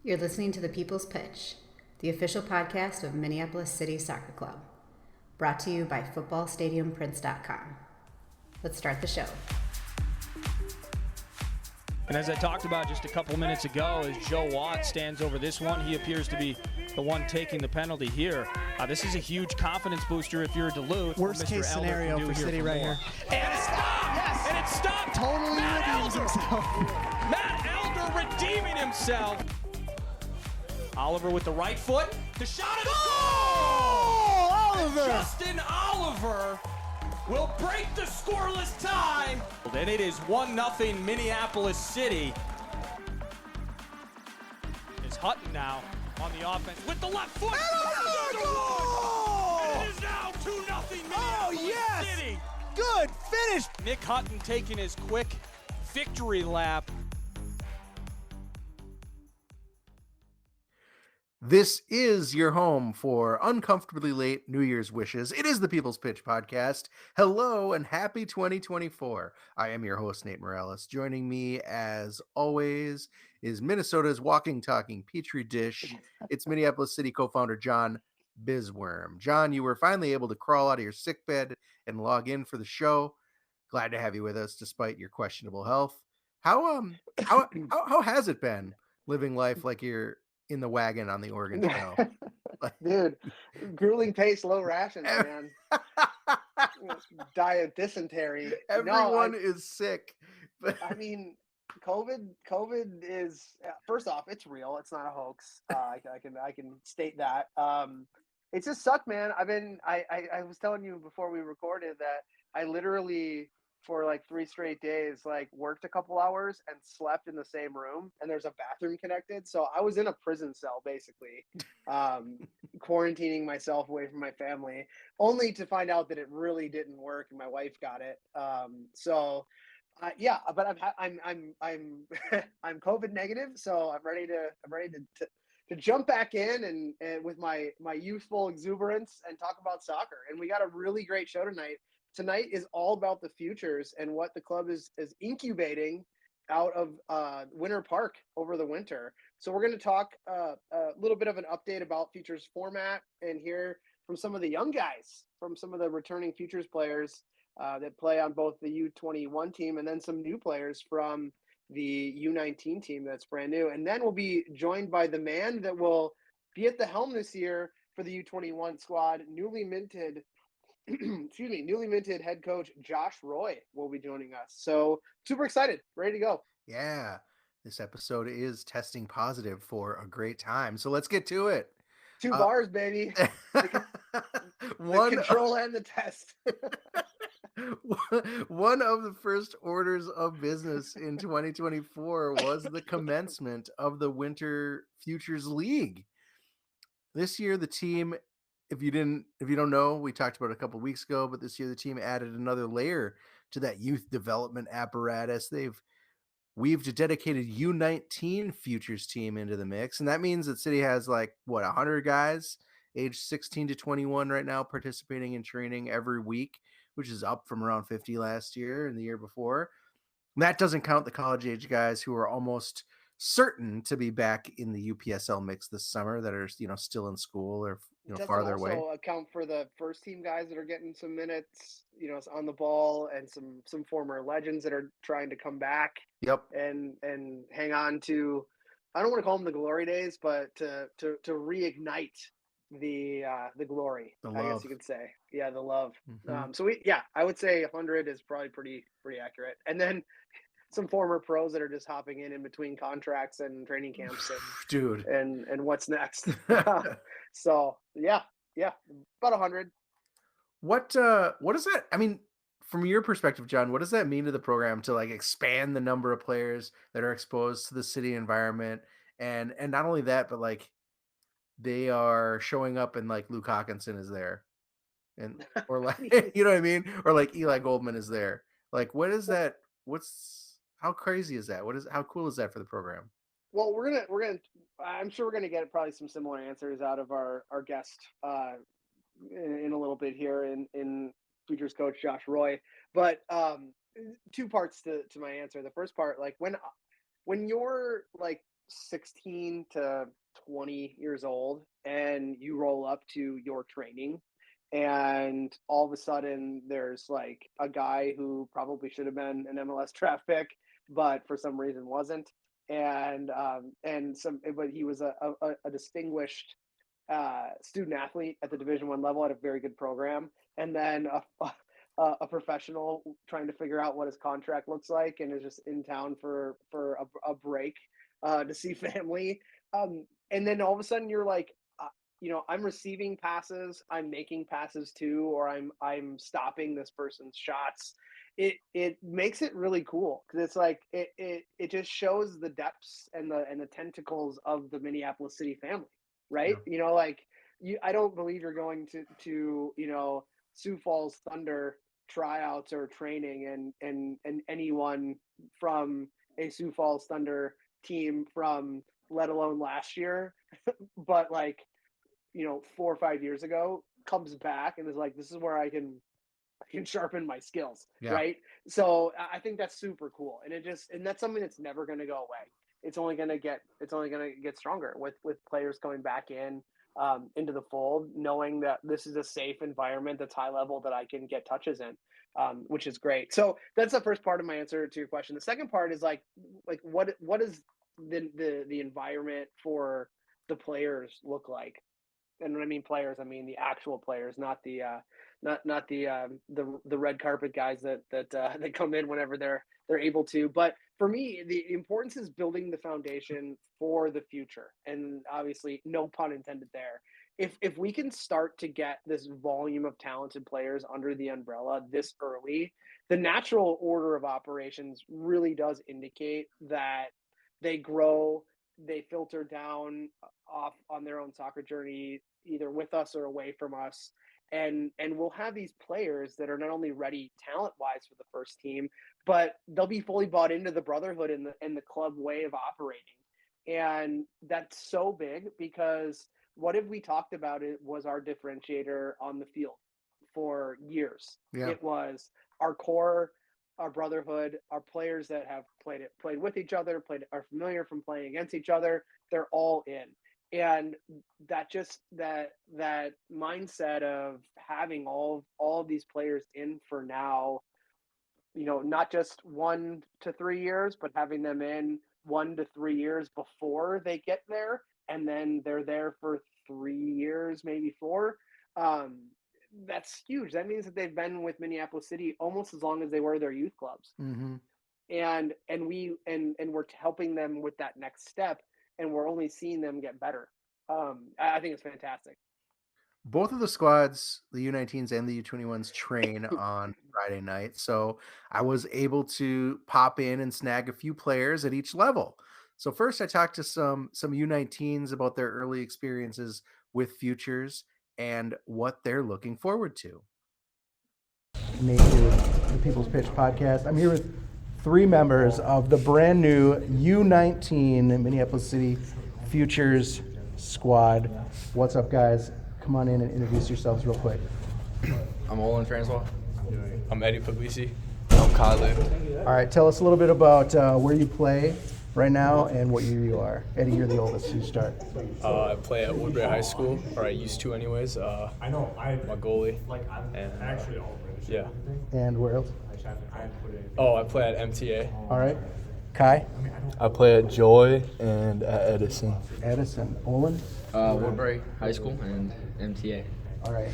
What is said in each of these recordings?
You're listening to The People's Pitch, the official podcast of Minneapolis City Soccer Club, brought to you by footballstadiumprints.com. Let's start the show. And as I talked about just a couple minutes ago, as Joe Watt stands over this one, he appears to be the one taking the penalty here. This is a huge confidence booster if you're Duluth. Worst case scenario for City right here. And it stopped! Yes! And it stopped! Totally redeems himself. Matt Elder redeeming himself. Oliver with the right foot. The shot is goal! Oliver! Justin Oliver will break the scoreless tie. And it is 1-0 Minneapolis City. Is Hutton now on the offense with the left foot. Goal! And it is now 2-0 Minneapolis City. Good finish. Nick Hutton taking his quick victory lap. This is your home for uncomfortably late New Year's wishes. It is the People's Pitch Podcast. Hello and happy 2024. I am your host, Nate Morales. Joining me, as always, is Minnesota's walking, talking Petri dish. It's Minneapolis City co-founder John Bisworm. John, you were finally able to crawl out of your sickbed and log in for the show. Glad to have you with us despite your questionable health. How has it been living life like you're in the wagon on the Oregon Trail? Dude, grueling pace, low rations, man. Die of dysentery. Everyone is sick. I mean, COVID is, first off, it's real. It's not a hoax. I can state that. It just sucked, man. I was telling you before we recorded that I literally, for like 3 straight days, like worked a couple hours and slept in the same room, and there's a bathroom connected. So I was in a prison cell, basically, quarantining myself away from my family, only to find out that it really didn't work and my wife got it. Yeah, but I'm I'm COVID negative, so I'm ready to jump back in and with my youthful exuberance and talk about soccer. And we got a really great show tonight. Tonight is all about the futures and what the club is incubating out of Winter Park over the winter. So we're going to talk a little bit of an update about futures format and hear from some of the young guys, from some of the returning futures players that play on both the U21 team and then some new players from the U19 team that's brand new. And then we'll be joined by the man that will be at the helm this year for the U21 squad, newly minted head coach Josh Roy will be joining us. So super excited, ready to go. Yeah, this episode is testing positive for a great time. So let's get to it. 2 bars, baby. The control and the test. One of the first orders of business in 2024 was the commencement of the Winter Futures League. This year, the team, if you don't know, we talked about it a couple of weeks ago, but this year the team added another layer to that youth development apparatus. They've weaved a dedicated U19 futures team into the mix, and that means that City has 100 guys aged 16 to 21 right now participating in training every week, which is up from around 50 last year and the year before. And that doesn't count the college age guys who are almost certain to be back in the UPSL mix this summer that are still in school or farther away. Also account for the first team guys that are getting some minutes, on the ball, and some former legends that are trying to come back. Yep. And hang on to, I don't want to call them the glory days, but to reignite the glory, I guess you could say. Yeah, the love. Mm-hmm. I would say 100 is probably pretty accurate. And then some former pros that are just hopping in between contracts and training camps and what's next. So yeah, about 100. What does that, I mean, from your perspective, John, what does that mean to the program to expand the number of players that are exposed to the city environment? And not only that, but they are showing up and Luke Hawkinson is there, and or you know what I mean, or Eli Goldman is there. What is that? How crazy is that? How cool is that for the program? Well, I'm sure we're gonna get probably some similar answers out of our guest in a little bit here in futures coach Josh Roy. But 2 parts to my answer. The first part, when you're 16 to 20 years old and you roll up to your training and all of a sudden there's like a guy who probably should have been an MLS draft pick, but for some reason wasn't. But he was a distinguished student athlete at the Division I level at a very good program. And then a professional trying to figure out what his contract looks like and is just in town for a break to see family. And then all of a sudden you're like, I'm receiving passes, I'm making passes too, or I'm stopping this person's shots. It makes it really cool because it's like it just shows the depths and the tentacles of the Minneapolis City family, right? Yeah. I don't believe you're going to Sioux Falls Thunder tryouts or training and anyone from a Sioux Falls Thunder team from let alone last year, but 4 or 5 years ago comes back and is like, this is where I can sharpen my skills. Yeah. Right. So I think that's super cool. And that's something that's never going to go away. It's only going to get stronger with players coming back into the fold, knowing that this is a safe environment that's high level that I can get touches in, which is great. So that's the first part of my answer to your question. The second part is like what is the environment for the players look like? And when I mean players, I mean the actual players, not the red carpet guys that come in whenever they're able to. But for me, the importance is building the foundation for the future, and obviously, no pun intended there. If we can start to get this volume of talented players under the umbrella this early, the natural order of operations really does indicate that they grow, they filter down off on their own soccer journey, either with us or away from us. And we'll have these players that are not only ready talent-wise for the first team, but they'll be fully bought into the brotherhood and the club way of operating. And that's so big because what have we talked about it was our differentiator on the field for years. Yeah. It was our core, our brotherhood, our players that have played with each other, are familiar from playing against each other. They're all in. And that mindset of having all of these players in for now, not just 1 to 3 years, but having them in 1 to 3 years before they get there. And then they're there for 3 years, maybe 4. That's huge. That means that they've been with Minneapolis City almost as long as they were their youth clubs. Mm-hmm. And we're helping them with that next step, and we're only seeing them get better. I think it's fantastic. Both of the squads, the U19s and the U21s, train on Friday night. So I was able to pop in and snag a few players at each level. So first I talked to some U19s about their early experiences with Futures and what they're looking forward to. Nate here with the People's Pitch podcast. I'm here with 3 members of the brand new U19 Minneapolis City Futures squad. What's up, guys? Come on in and introduce yourselves real quick. I'm Olin Francois. I'm Eddie Puglisi. I'm Kyle. All right, tell us a little bit about where you play right now and what year you are. Eddie, you're the oldest, so you start. I play at Woodbury High School, or I used to anyways. I'm a goalie. Yeah. And where else? I play at MTA. All right. Kai? I play at Joy and at Edison. Edison. Olin? Woodbury High School and MTA. All right.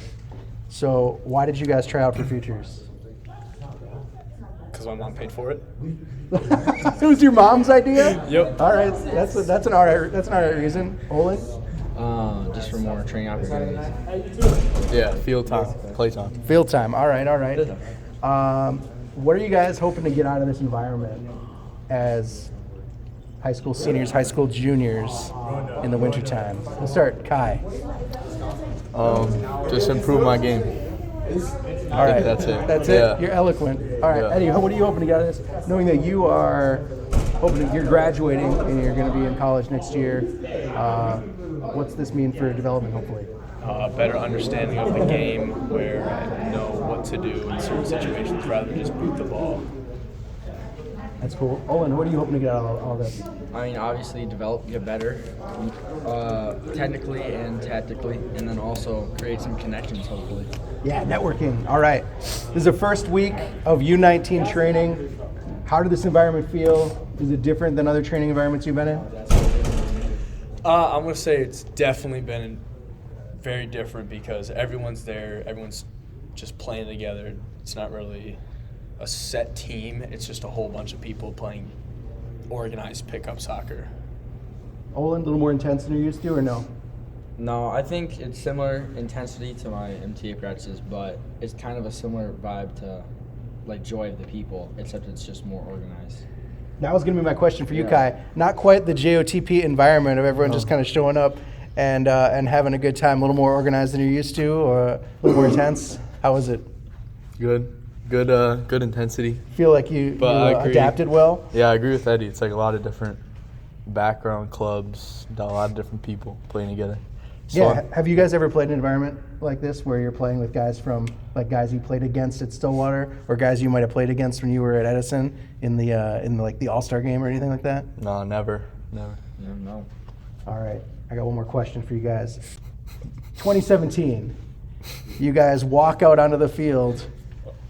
So why did you guys try out for Futures? Because my mom paid for it. It was your mom's idea? Yep. All right. That's an all right reason. Olin? Just for more training opportunities. Yeah, field time, play time. Field time. All right. What are you guys hoping to get out of this environment as high school seniors, high school juniors in the wintertime? We'll start, Kai. Just improve my game. All right. That's it. That's yeah. it. You're eloquent. All right, yeah. Eddie, what are you hoping to get out of this? Knowing that you are hoping that you're graduating and you're going to be in college next year, what's this mean for development, hopefully? Better understanding of the game where I know what to do in certain situations rather than just boot the ball. That's cool. Owen, what are you hoping to get out of all this? I mean, obviously develop, get better, technically and tactically, and then also create some connections, hopefully. Yeah, networking. All right. This is the first week of U19 training. How did this environment feel? Is it different than other training environments you've been in? I'm going to say it's definitely been very different because everyone's there. Everyone's just playing together. It's not really a set team. It's just a whole bunch of people playing organized pickup soccer. Olin, a little more intense than you're used to, or no? No, I think it's similar intensity to my MTA practices, but it's kind of a similar vibe to like Joy of the People, except it's just more organized. That was going to be my question for you, Yeah. Kai. Not quite the JOTP environment of everyone just kind of showing up and having a good time, a little more organized than you're used to, or a little more intense. How was it? Good intensity. Feel like you But I agree. adapted well? Yeah, I agree with Eddie. It's like a lot of different background clubs, a lot of different people playing together. It's Yeah. fun. Have you guys ever played in an environment like this where you're playing with guys from, like guys you played against at Stillwater, or guys you might have played against when you were at Edison in the All-Star game or anything like that? No, never. No. All right, I got one more question for you guys. 2017, you guys walk out onto the field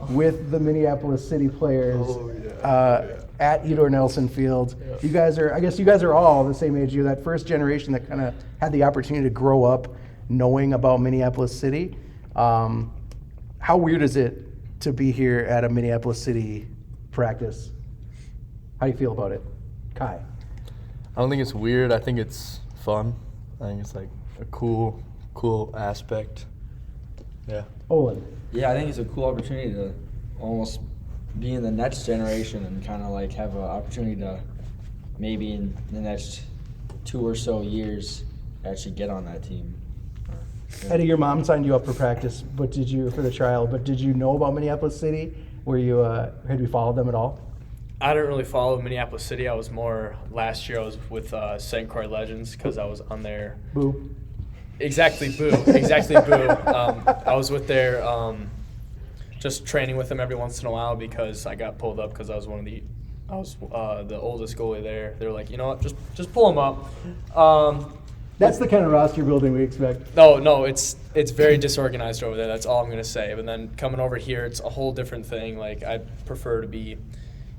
with the Minneapolis City players at Edor Nelson Field. You guys are all the same age. You're that first generation that kind of had the opportunity to grow up knowing about Minneapolis City. How weird is it to be here at a Minneapolis City practice? How do you feel about it, Kai? I don't think it's weird. I think it's fun. I think it's like a cool aspect. Yeah. Olin. Yeah, I think it's a cool opportunity to almost be in the next generation and kind of like have an opportunity to maybe in the next 2 or so years actually get on that team. Yeah. Eddie, your mom signed you up for practice, for the trial, but did you know about Minneapolis City? Had you followed them at all? I didn't really follow Minneapolis City. I was more last year. I was with St. Croix Legends because I was on their Boo. Exactly, boo. I was with their just training with them every once in a while because I got pulled up because I was the oldest goalie there. They were like, you know what, just pull him up. That's the kind of roster building we expect. No, it's very disorganized over there. That's all I'm gonna say. But then coming over here, it's a whole different thing. Like I prefer to be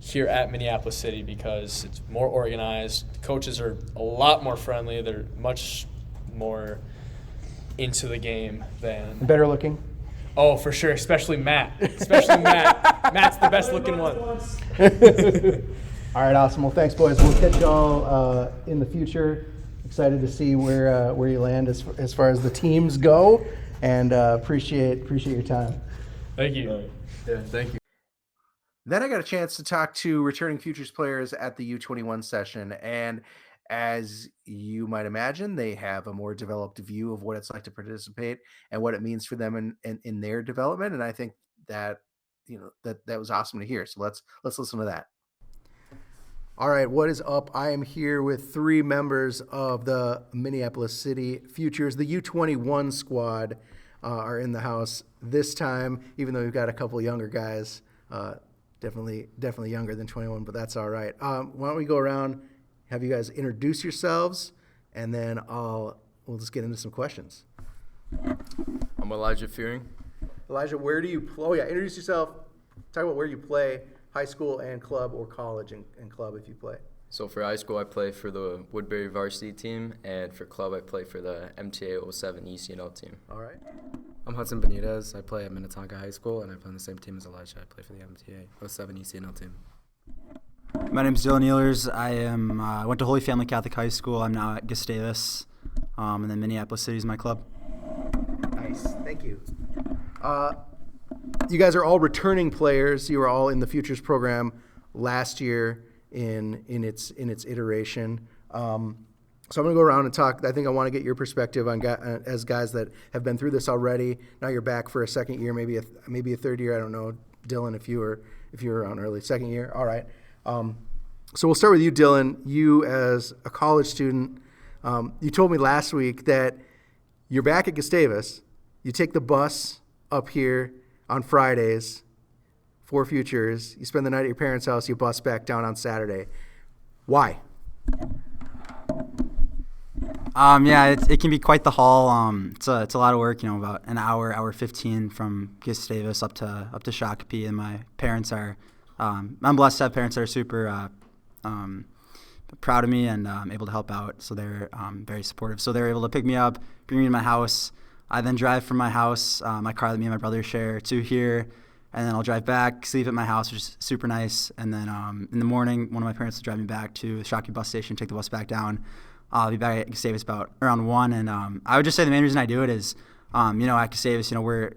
here at Minneapolis City because it's more organized. The coaches are a lot more friendly. They're much more into the game than Better looking? Oh, for sure, especially Matt. Matt's the best looking one. All right, awesome. Well, thanks, boys. We'll catch y'all in the future. Excited to see where you land as far as the teams go, and appreciate your time. Thank you. Yeah, thank you. Then I got a chance to talk to returning Futures players at the U21 session, and as you might imagine, they have a more developed view of what it's like to participate and what it means for them in their development. And I think that that was awesome to hear. So let's listen to that. All right, what is up? I am here with 3 members of the Minneapolis City Futures. The U21 squad are in the house this time, even though we've got a couple younger guys. Definitely younger than 21, but that's all right. Why don't we go around, have you guys introduce yourselves, and then we'll just get into some questions. I'm Elijah Fearing. Elijah, where do you play? Oh yeah, introduce yourself. Talk about where you play, high school and club, or college and club if you play. So for high school, I play for the Woodbury varsity team, and for club, I play for the MTA 07 ECNL team. All right. I'm Hudson Benitez. I play at Minnetonka High School, and I play on the same team as Elijah. I play for the MTA 07 ECNL team. My name's Dylan Ehlers. I went to Holy Family Catholic High School. I'm now at Gustavus, and then Minneapolis City is my club. Nice. Thank you. You guys are all returning players. You were all in the Futures program last year in its iteration. So I'm going to go around and talk. I think I want to get your perspective on as guys that have been through this already. Now you're back for a second year, maybe a third year. I don't know, Dylan, if you were around early. Second year, all right. So we'll start with you, Dylan. You as a college student, you told me last week that you're back at Gustavus. You take the bus up here on Fridays, for Futures. You spend the night at your parents' house. You bus back down on Saturday. Why? It can be quite the haul. It's a lot of work. About an hour 15 from Gustavus up to Shakopee, and my parents are. I'm blessed to have parents that are super proud of me and able to help out. So they're very supportive. So they're able to pick me up, bring me to my house. I then drive from my house, my car that me and my brother share, to here, and then I'll drive back, sleep at my house, which is super nice. And then in the morning, one of my parents will drive me back to the Shakopee bus station, take the bus back down. I'll be back at Gustavus about around 1. And I would just say the main reason I do it is, at Gustavus, we're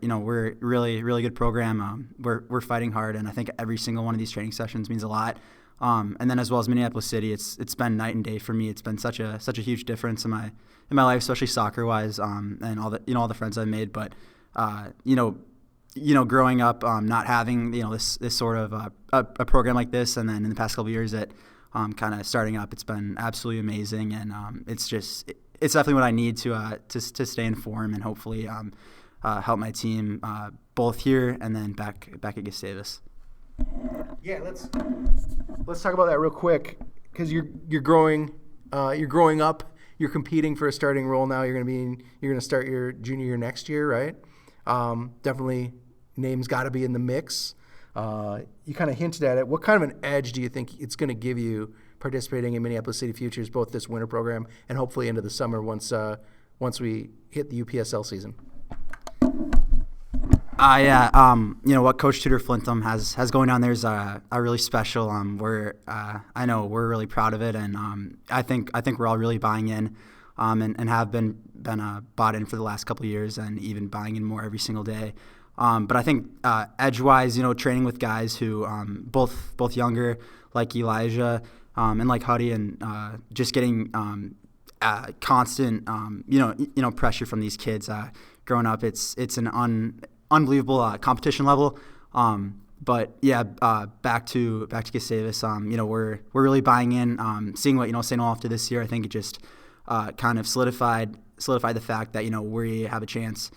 really, really good program. We're fighting hard, and I think every single one of these training sessions means a lot. And then as well as Minneapolis City, it's been night and day for me. It's been such a huge difference in my life, especially soccer wise, and all the friends I've made. But growing up, not having this sort of a program like this, and then in the past couple of years it kind of starting up, it's been absolutely amazing, and it's definitely what I need to stay in form and hopefully help my team both here and then back at Gustavus. Yeah, let's talk about that real quick, because you're growing up. You're competing for a starting role now. You're gonna start your junior year next year, right? Definitely, name's got to be in the mix. You kind of hinted at it. What kind of an edge do you think it's going to give you participating in Minneapolis City Futures, both this winter program and hopefully into the summer once we hit the UPSL season? What Coach Tudor Flintham has going on there is really special. I know we're really proud of it, and I think we're all really buying in, and have been bought in for the last couple of years, and even buying in more every single day. But I think edge-wise, training with guys who both younger, like Elijah, and like Huddy, and just getting constant pressure from these kids growing up. It's an unbelievable competition level. But back to Gustavus. We're really buying in. Seeing what St. Olaf did this year, I think it just kind of solidified the fact that we have a chance.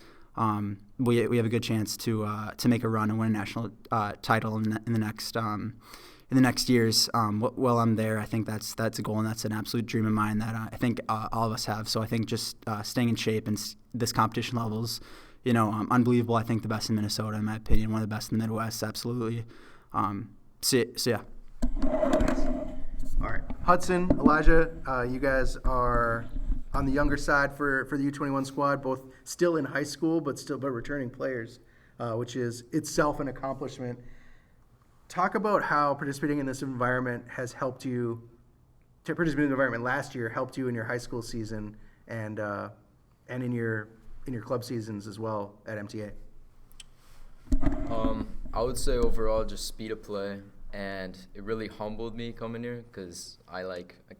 We have a good chance to make a run and win a national title in the next years. While I'm there, I think that's a goal, and that's an absolute dream of mine that I think all of us have. So I think just staying in shape and this competition levels, unbelievable. I think the best in Minnesota, in my opinion, one of the best in the Midwest, absolutely. So yeah. All right, Hudson, Elijah, you guys are on the younger side for the U21 squad, both still in high school but returning players, which is itself an accomplishment. Talk about how participating in this environment has helped you. Participating in the environment last year helped you in your high school season and in your club seasons as well at MTA. I would say overall just speed of play, and it really humbled me coming here, because I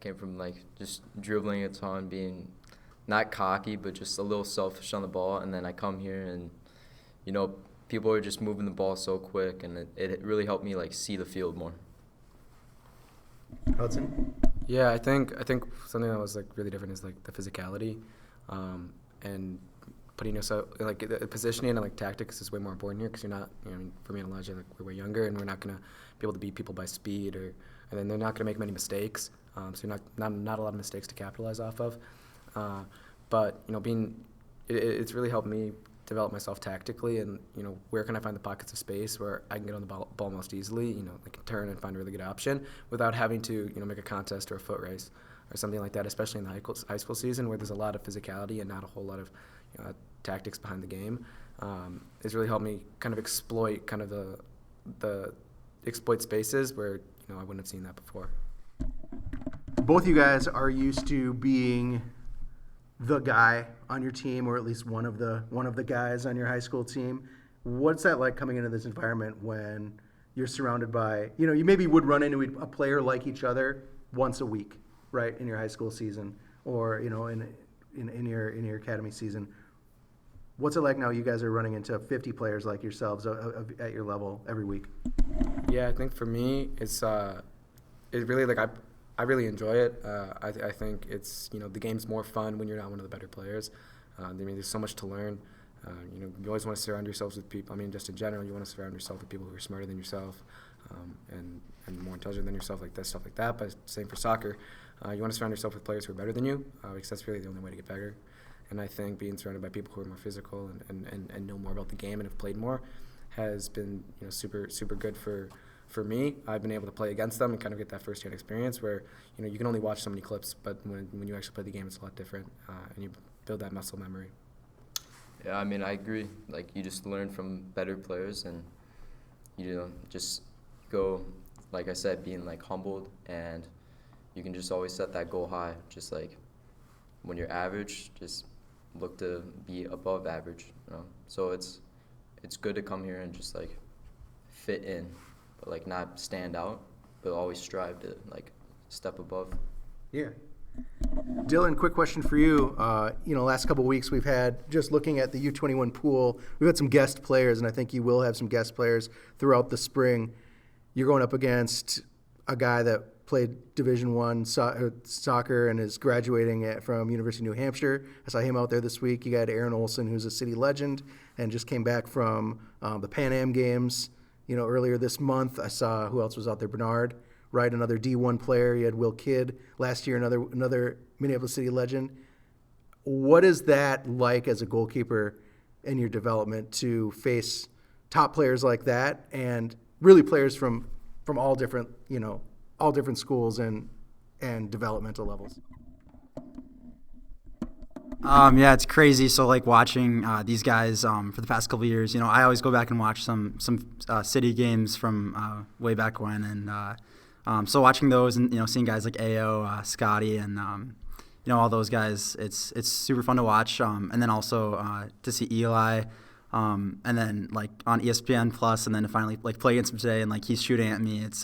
came from just dribbling a ton, being not cocky but just a little selfish on the ball, and then I come here and people are just moving the ball so quick, and it really helped me see the field more. Hudson? Yeah, I think something that was really different is the physicality, and putting yourself the positioning and tactics is way more important here, because you're not. For me and Elijah, we're way younger, and we're not gonna be able to beat people by speed, and then they're not gonna make many mistakes. So you're not a lot of mistakes to capitalize off of. But it's really helped me develop myself tactically, and where can I find the pockets of space where I can get on the ball most easily. I can turn and find a really good option without having to make a contest or a foot race or something like that. Especially in the high school season, where there's a lot of physicality and not a whole lot of tactics behind the game. It's really helped me kind of exploit the exploit spaces where I wouldn't have seen that before. Both you guys are used to being the guy on your team, or at least one of the guys on your high school team. What's that like coming into this environment when you're surrounded by, you maybe would run into a player like each other once a week, right, in your high school season, or in your academy season. What's it like now you guys are running into 50 players like yourselves at your level every week? Yeah, I think for me it's really I really enjoy it. I think it's the game's more fun when you're not one of the better players. There's so much to learn. You always want to surround yourselves with people. I mean, just in general, you want to surround yourself with people who are smarter than yourself, and more intelligent than yourself, stuff like that. But same for soccer. You want to surround yourself with players who are better than you, because that's really the only way to get better. And I think being surrounded by people who are more physical and know more about the game and have played more has been super good for me. I've been able to play against them and kind of get that first-hand experience where you can only watch so many clips, but when you actually play the game, it's a lot different, and you build that muscle memory. Yeah, I mean, I agree. You just learn from better players, and just go, like I said, being humbled, and you can just always set that goal high. Just when you're average, just look to be above average. So it's good to come here and just fit in, but not stand out, but always strive to step above. Yeah. Dylan, quick question for you. Last couple of weeks we've had, just looking at the U21 pool, we've had some guest players, and I think you will have some guest players throughout the spring. You're going up against a guy that played Division I soccer and is graduating from University of New Hampshire. I saw him out there this week. You got Aaron Olson, who's a city legend and just came back from the Pan Am Games earlier this month. I saw, who else was out there? Bernard, right? Another D1 player. You had Will Kidd last year, another Minneapolis City legend. What is that like as a goalkeeper in your development to face top players like that, and really players from all different schools and developmental levels? Yeah, it's crazy. So watching these guys for the past couple of years, I always go back and watch some city games from way back when, and so watching those and seeing guys like Ao, Scotty, and all those guys, it's super fun to watch. And then also to see Eli, and then on ESPN Plus, and then to finally play against him today, and he's shooting at me. It's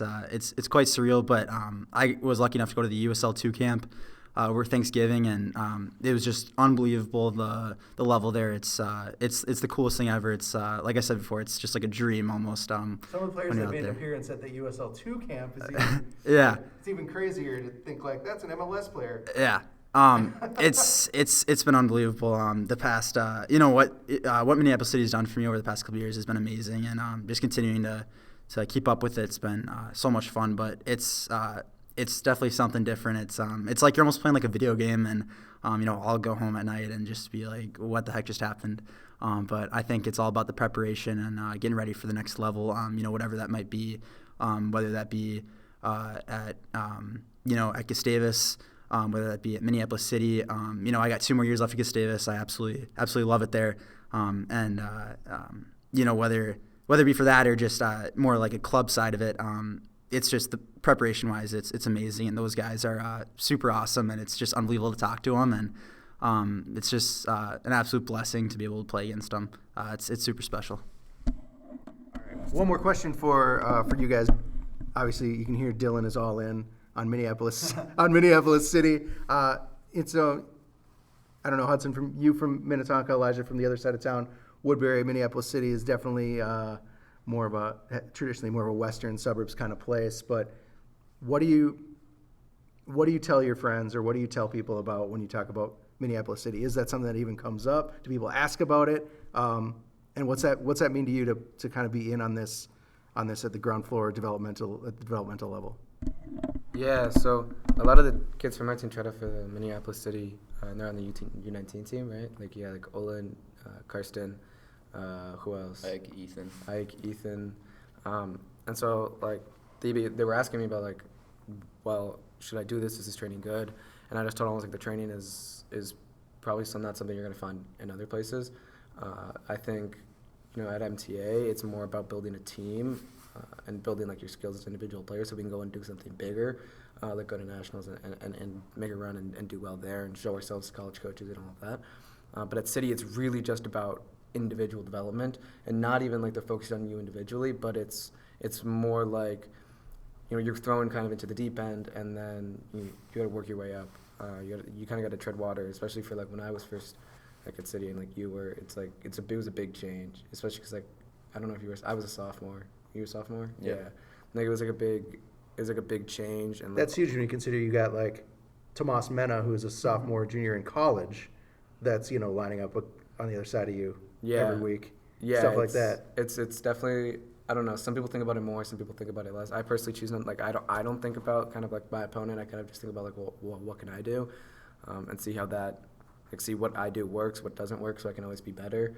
quite surreal. But I was lucky enough to go to the USL 2 camp over Thanksgiving, and it was just unbelievable, the level there. It's the coolest thing ever. It's like I said before, it's just like a dream almost. Some of the players that made an appearance at the USL 2 camp is even yeah. It's even crazier to think that's an MLS player. Yeah. It's been unbelievable. The past, what Minneapolis City has done for me over the past couple of years has been amazing, and just continuing to keep up with it's been so much fun. But it's definitely something different. It's like you're almost playing like a video game, and I'll go home at night and just be like, what the heck just happened? But I think it's all about the preparation and getting ready for the next level. Whatever that might be, whether that be at Gustavus. Whether that be at Minneapolis City. I got 2 more years left at Gustavus. I absolutely love it there. Whether it be for that or just more like a club side of it, it's just the preparation-wise, it's amazing. And those guys are super awesome, and it's just unbelievable to talk to them. And it's just an absolute blessing to be able to play against them. It's super special. All right. One more question for you guys. Obviously, you can hear Dylan is all in on Minneapolis City. I don't know, Hudson, from Minnetonka, Elijah from the other side of town. Woodbury, Minneapolis City is definitely traditionally more of a western suburbs kind of place. But what do you tell your friends, or what do you tell people about when you talk about Minneapolis City? Is that something that even comes up? Do people ask about it? And what's that mean to you to kind of be in on this at the ground floor developmental level? Yeah, so a lot of the kids from my team tried out for the Minneapolis City, and they're on the U19 team, right? Like Olin, Karsten, who else? Ike, Ethan. And so they were asking me about well, should I do this? Is this training good? And I just told them the training is probably not something you're going to find in other places. I think at MTA it's more about building a team. And building your skills as individual players so we can go and do something bigger, like go to nationals and make a run and do well there and show ourselves to college coaches and all of that. But at City, it's really just about individual development, and not even the focus on you individually, but it's more you're thrown kind of into the deep end, and then you got to work your way up. You kind of got to tread water, especially for when I was first at City and you were. It was a big change, especially because I don't know if you were. I was a sophomore. You were a sophomore? Yeah. It was a big change, and that's huge when you consider you got Tomas Mena, who is a sophomore, junior in college, that's lining up on the other side of you every week. Yeah, Stuff like that. It's definitely, I don't know. Some people think about it more. Some people think about it less. I personally choose not, like, I don't think about kind of like my opponent. I kind of just think about like, well, what can I do, and see how that, like, see what I do works, what doesn't work, so I can always be better.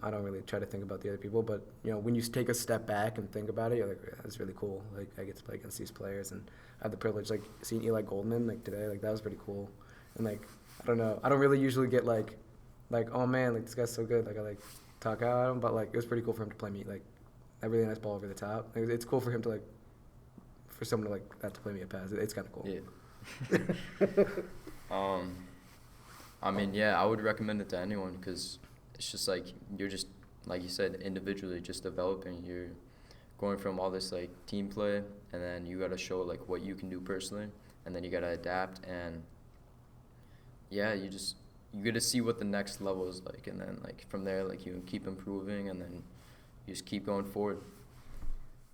I don't really try to think about the other people, but when you take a step back and think about it, you're like, yeah, that's really cool. Like, I get to play against these players, and I had the privilege, like, seeing Eli Goldman like today. Like, that was pretty cool. And like, I don't know. I don't really usually get like, oh man, like, this guy's so good. Like, I like talk out at him, but like, it was pretty cool for him to play me like a really nice ball over the top. Like, it's cool for him to like, for someone to like that to play me a pass. It's kind of cool. Yeah. I mean, yeah, I would recommend it to anyone because it's just like you're just, like you said, individually just developing. You're going from all this like team play, and then you got to show like what you can do personally, and then you got to adapt, and yeah, you get to see what the next level is like, and then like from there, like you keep improving, and then you just keep going forward.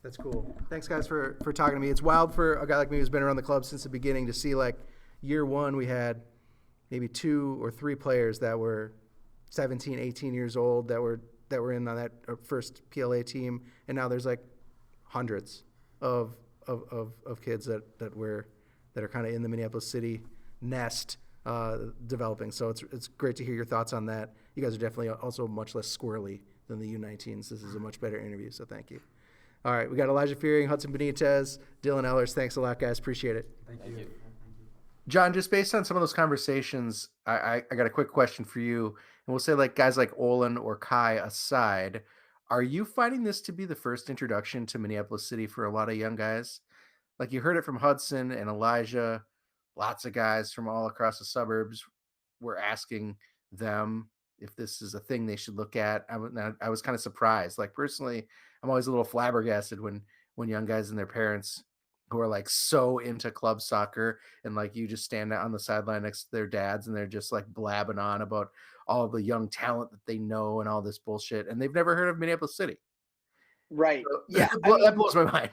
That's cool. Thanks, guys, for talking to me. It's wild for a guy like me who's been around the club since the beginning to see, like, year one we had maybe 2 or 3 players that were 17, 18 years old that were in on that first PLA team, and now there's like hundreds of kids that are kind of in the Minneapolis City nest developing. So it's great to hear your thoughts on that. You guys are definitely also much less squirrely than the U19s. This is a much better interview, so thank you. All right, we got Elijah Fearing, Hudson Benitez, Dylan Ellers. Thanks a lot, guys. Appreciate it. Thank you. John, just based on some of those conversations, I got a quick question for you. And we'll say, like, guys like Olin or Kai aside, are you finding this to be the first introduction to Minneapolis City for a lot of young guys? Like, you heard it from Hudson and Elijah. Lots of guys from all across the suburbs were asking them if this is a thing they should look at. I was kind of surprised. Like, personally, I'm always a little flabbergasted when young guys and their parents who are like so into club soccer, and like you just stand out on the sideline next to their dads and they're just like blabbing on about all the young talent that they know and all this bullshit, and they've never heard of Minneapolis City. Right. So, Yeah. that blows my mind.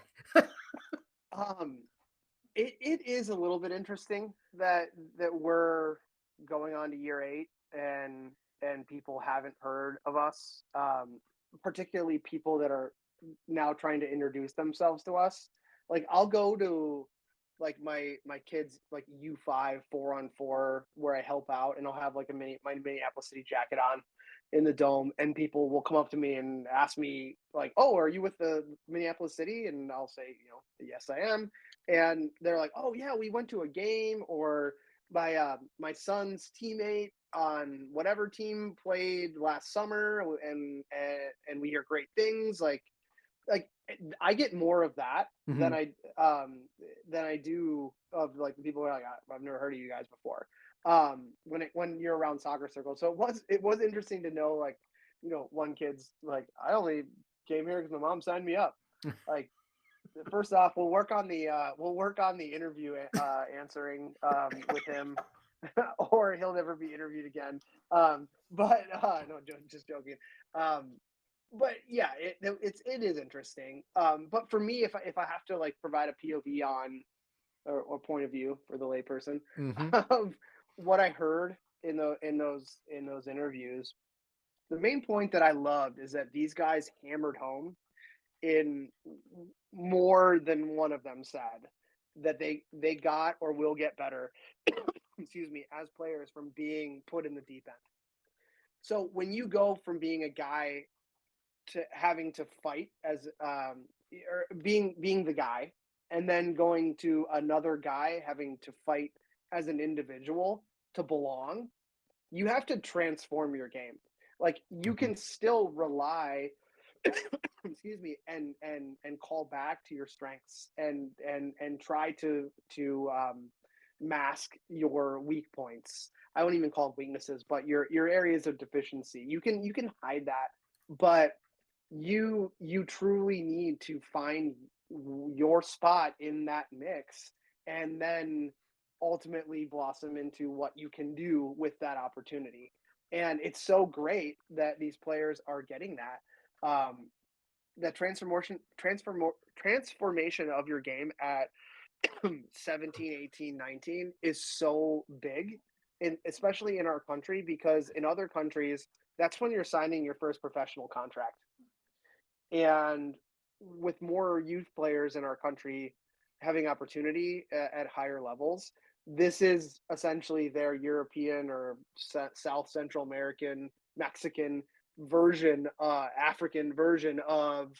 It is a little bit interesting that we're going on to year 8 and people haven't heard of us, particularly people that are now trying to introduce themselves to us. Like, I'll go to like my kids like U5 4-on-4 where I help out, and I'll have like my Minneapolis City jacket on in the dome, and people will come up to me and ask me like, "Oh, are you with the Minneapolis City?" And I'll say, "Yes, I am." And they're like, "Oh yeah, we went to a game," or my son's teammate on whatever team played last summer, and we hear great things. Like I get more of that than I do of like the people who are like, I've never heard of you guys before. When you're around soccer circles. So it was interesting to know, like, one kid's like, I only came here because my mom signed me up. Like, first off, we'll work on the interview answering with him, or he'll never be interviewed again. But no, just joking. But yeah, it is interesting. But for me, if I have to like provide a POV on or point of view for the layperson of what I heard in those interviews, the main point that I loved is that these guys hammered home in more than one of them said that they got or will get better excuse me, as players from being put in the deep end. So when you go from being a guy to having to fight as or being the guy, and then going to another guy having to fight as an individual to belong, you have to transform your game. Like, you can still rely excuse me, and call back to your strengths and try to mask your weak points. I won't even call it weaknesses, but your areas of deficiency. You can hide that, but you truly need to find your spot in that mix, and then ultimately blossom into what you can do with that opportunity. And it's so great that these players are getting that. That transformation of your game at 17, 18, 19 is so big especially in our country, because in other countries, that's when you're signing your first professional contract. And with more youth players in our country having opportunity at higher levels, this is essentially their European or South Central American, Mexican version, African version of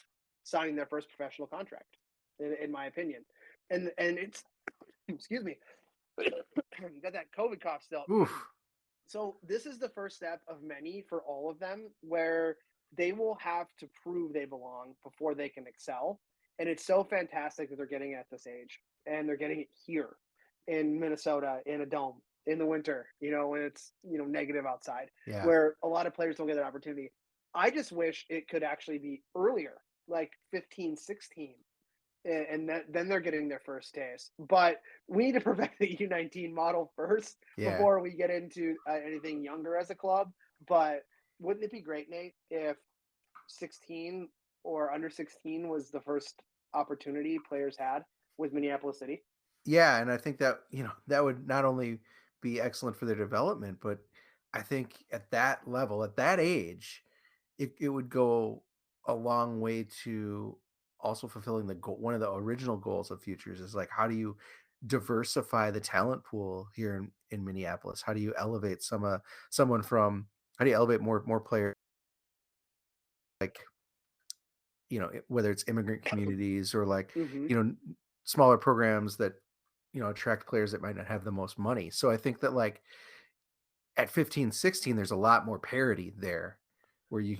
signing their first professional contract, in my opinion. And it's, excuse me, got that COVID cough still. Oof. So this is the first step of many for all of them, where they will have to prove they belong before they can excel. And it's so fantastic that they're getting it at this age, and they're getting it here in Minnesota in a dome in the winter, when it's, negative outside, Yeah. where a lot of players don't get that opportunity. I just wish it could actually be earlier, like 15, 16. And then they're getting their first taste. But we need to perfect the U19 model first before we get into anything younger as a club. But wouldn't it be great, Nate, if 16 or under 16 was the first opportunity players had with Minneapolis City? Yeah, and I think that, that would not only be excellent for their development, but I think at that level, at that age, it would go a long way to also fulfilling the goal. One of the original goals of Futures is like, how do you diversify the talent pool here in Minneapolis? How do you elevate how do you elevate more players, like, whether it's immigrant communities or like, Mm-hmm. smaller programs that, attract players that might not have the most money. So I think that, like, at 15, 16, there's a lot more parity there, where you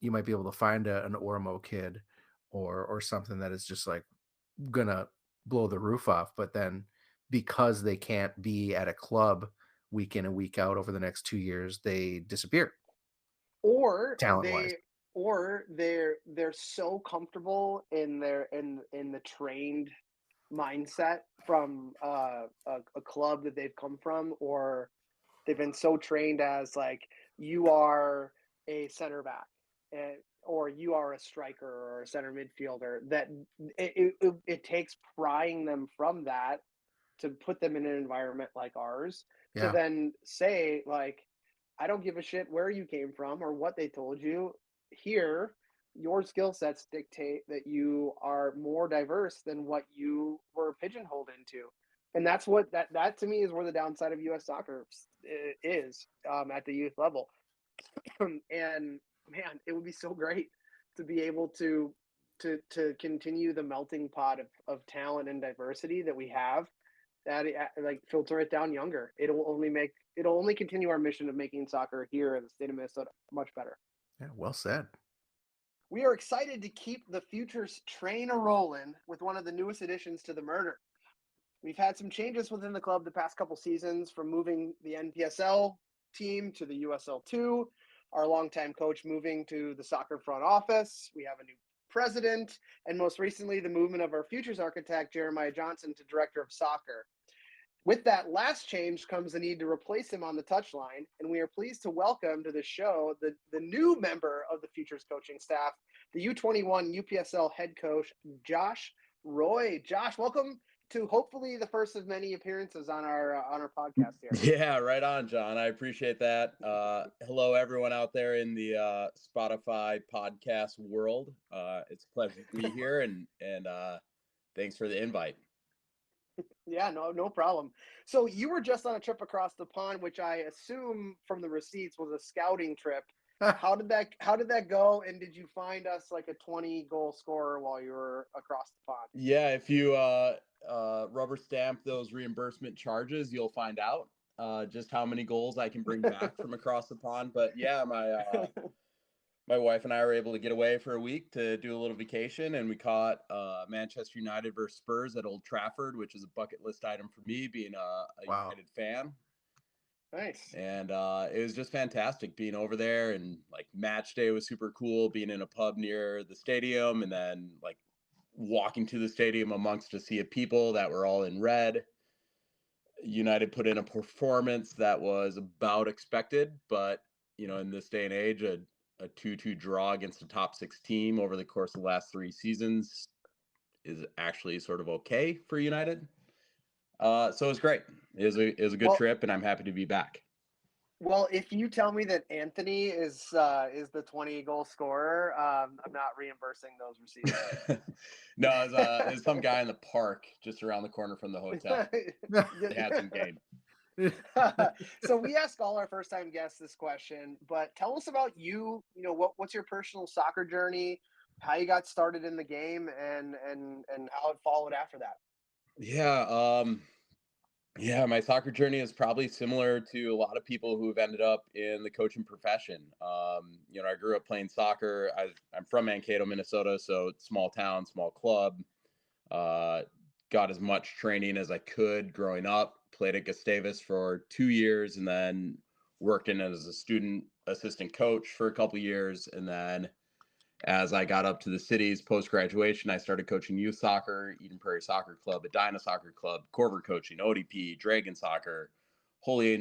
might be able to find an Ormo kid or something that is just like gonna blow the roof off, but then because they can't be at a club week in and week out over the next 2 years, they disappear. Or Talent-wise. they're so comfortable in the trained mindset from a club that they've come from, or they've been so trained as, like, you are a center back, or you are a striker or a center midfielder, that it takes prying them from that to put them in an environment like ours, to Yeah. then say, like, I don't give a shit where you came from or what they told you. Here, your skill sets dictate that you are more diverse than what you were pigeonholed into. And that's what that to me is where the downside of U.S. soccer is, at the youth level. And man, it would be so great to be able to continue the melting pot of talent and diversity that we have, that like filter it down younger. It'll only continue our mission of making soccer here in the state of Minnesota much better. Yeah, well said. We are excited to keep the Futures train a rolling with one of the newest additions to the Murder. We've had some changes within the club the past couple seasons, from moving the NPSL team to the USL2, our longtime coach moving to the soccer front office. We have a new president, and most recently, the movement of our Futures architect, Jeremiah Johnson, to director of soccer. With that last change comes the need to replace him on the touchline, and we are pleased to welcome to the show the new member of the Futures coaching staff, the U21 UPSL head coach, Josh Roy. Josh, welcome to hopefully the first of many appearances on our podcast here. Yeah, right on, John. I appreciate that. Hello, everyone out there in the Spotify podcast world. It's a pleasure to be here, and thanks for the invite. Yeah, no problem. So you were just on a trip across the pond, which I assume from the receipts was a scouting trip. How did that go? And did you find us like a 20-goal scorer while you were across the pond? Yeah, if you rubber stamp those reimbursement charges, you'll find out just how many goals I can bring back from across the pond. But yeah, my wife and I were able to get away for a week to do a little vacation, and we caught Manchester United versus Spurs at Old Trafford, which is a bucket list item for me, being a United fan. Nice. And it was just fantastic being over there, and like match day was super cool, being in a pub near the stadium, and then like walking to the stadium amongst a sea of people that were all in red. United put in a performance that was about expected, but in this day and age, a 2-2 draw against a top 6 team over the course of the last 3 seasons is actually sort of okay for United. So it was great. It was a good trip, and I'm happy to be back. Well, if you tell me that Anthony is the 20-goal scorer, I'm not reimbursing those receipts. No, it was some guy in the park just around the corner from the hotel. He had some game. So we ask all our first-time guests this question, but tell us about you. You know, what's your personal soccer journey, how you got started in the game, and how it followed after that. Yeah, my soccer journey is probably similar to a lot of people who have ended up in the coaching profession. I grew up playing soccer. I'm from Mankato, Minnesota, so small town, small club. Got as much training as I could growing up. Played at Gustavus for 2 years, and then worked in as a student assistant coach for a couple years. And then as I got up to the cities post-graduation, I started coaching youth soccer, Eden Prairie Soccer Club, Edina Soccer Club, Corver coaching, ODP, Dragon Soccer, Holy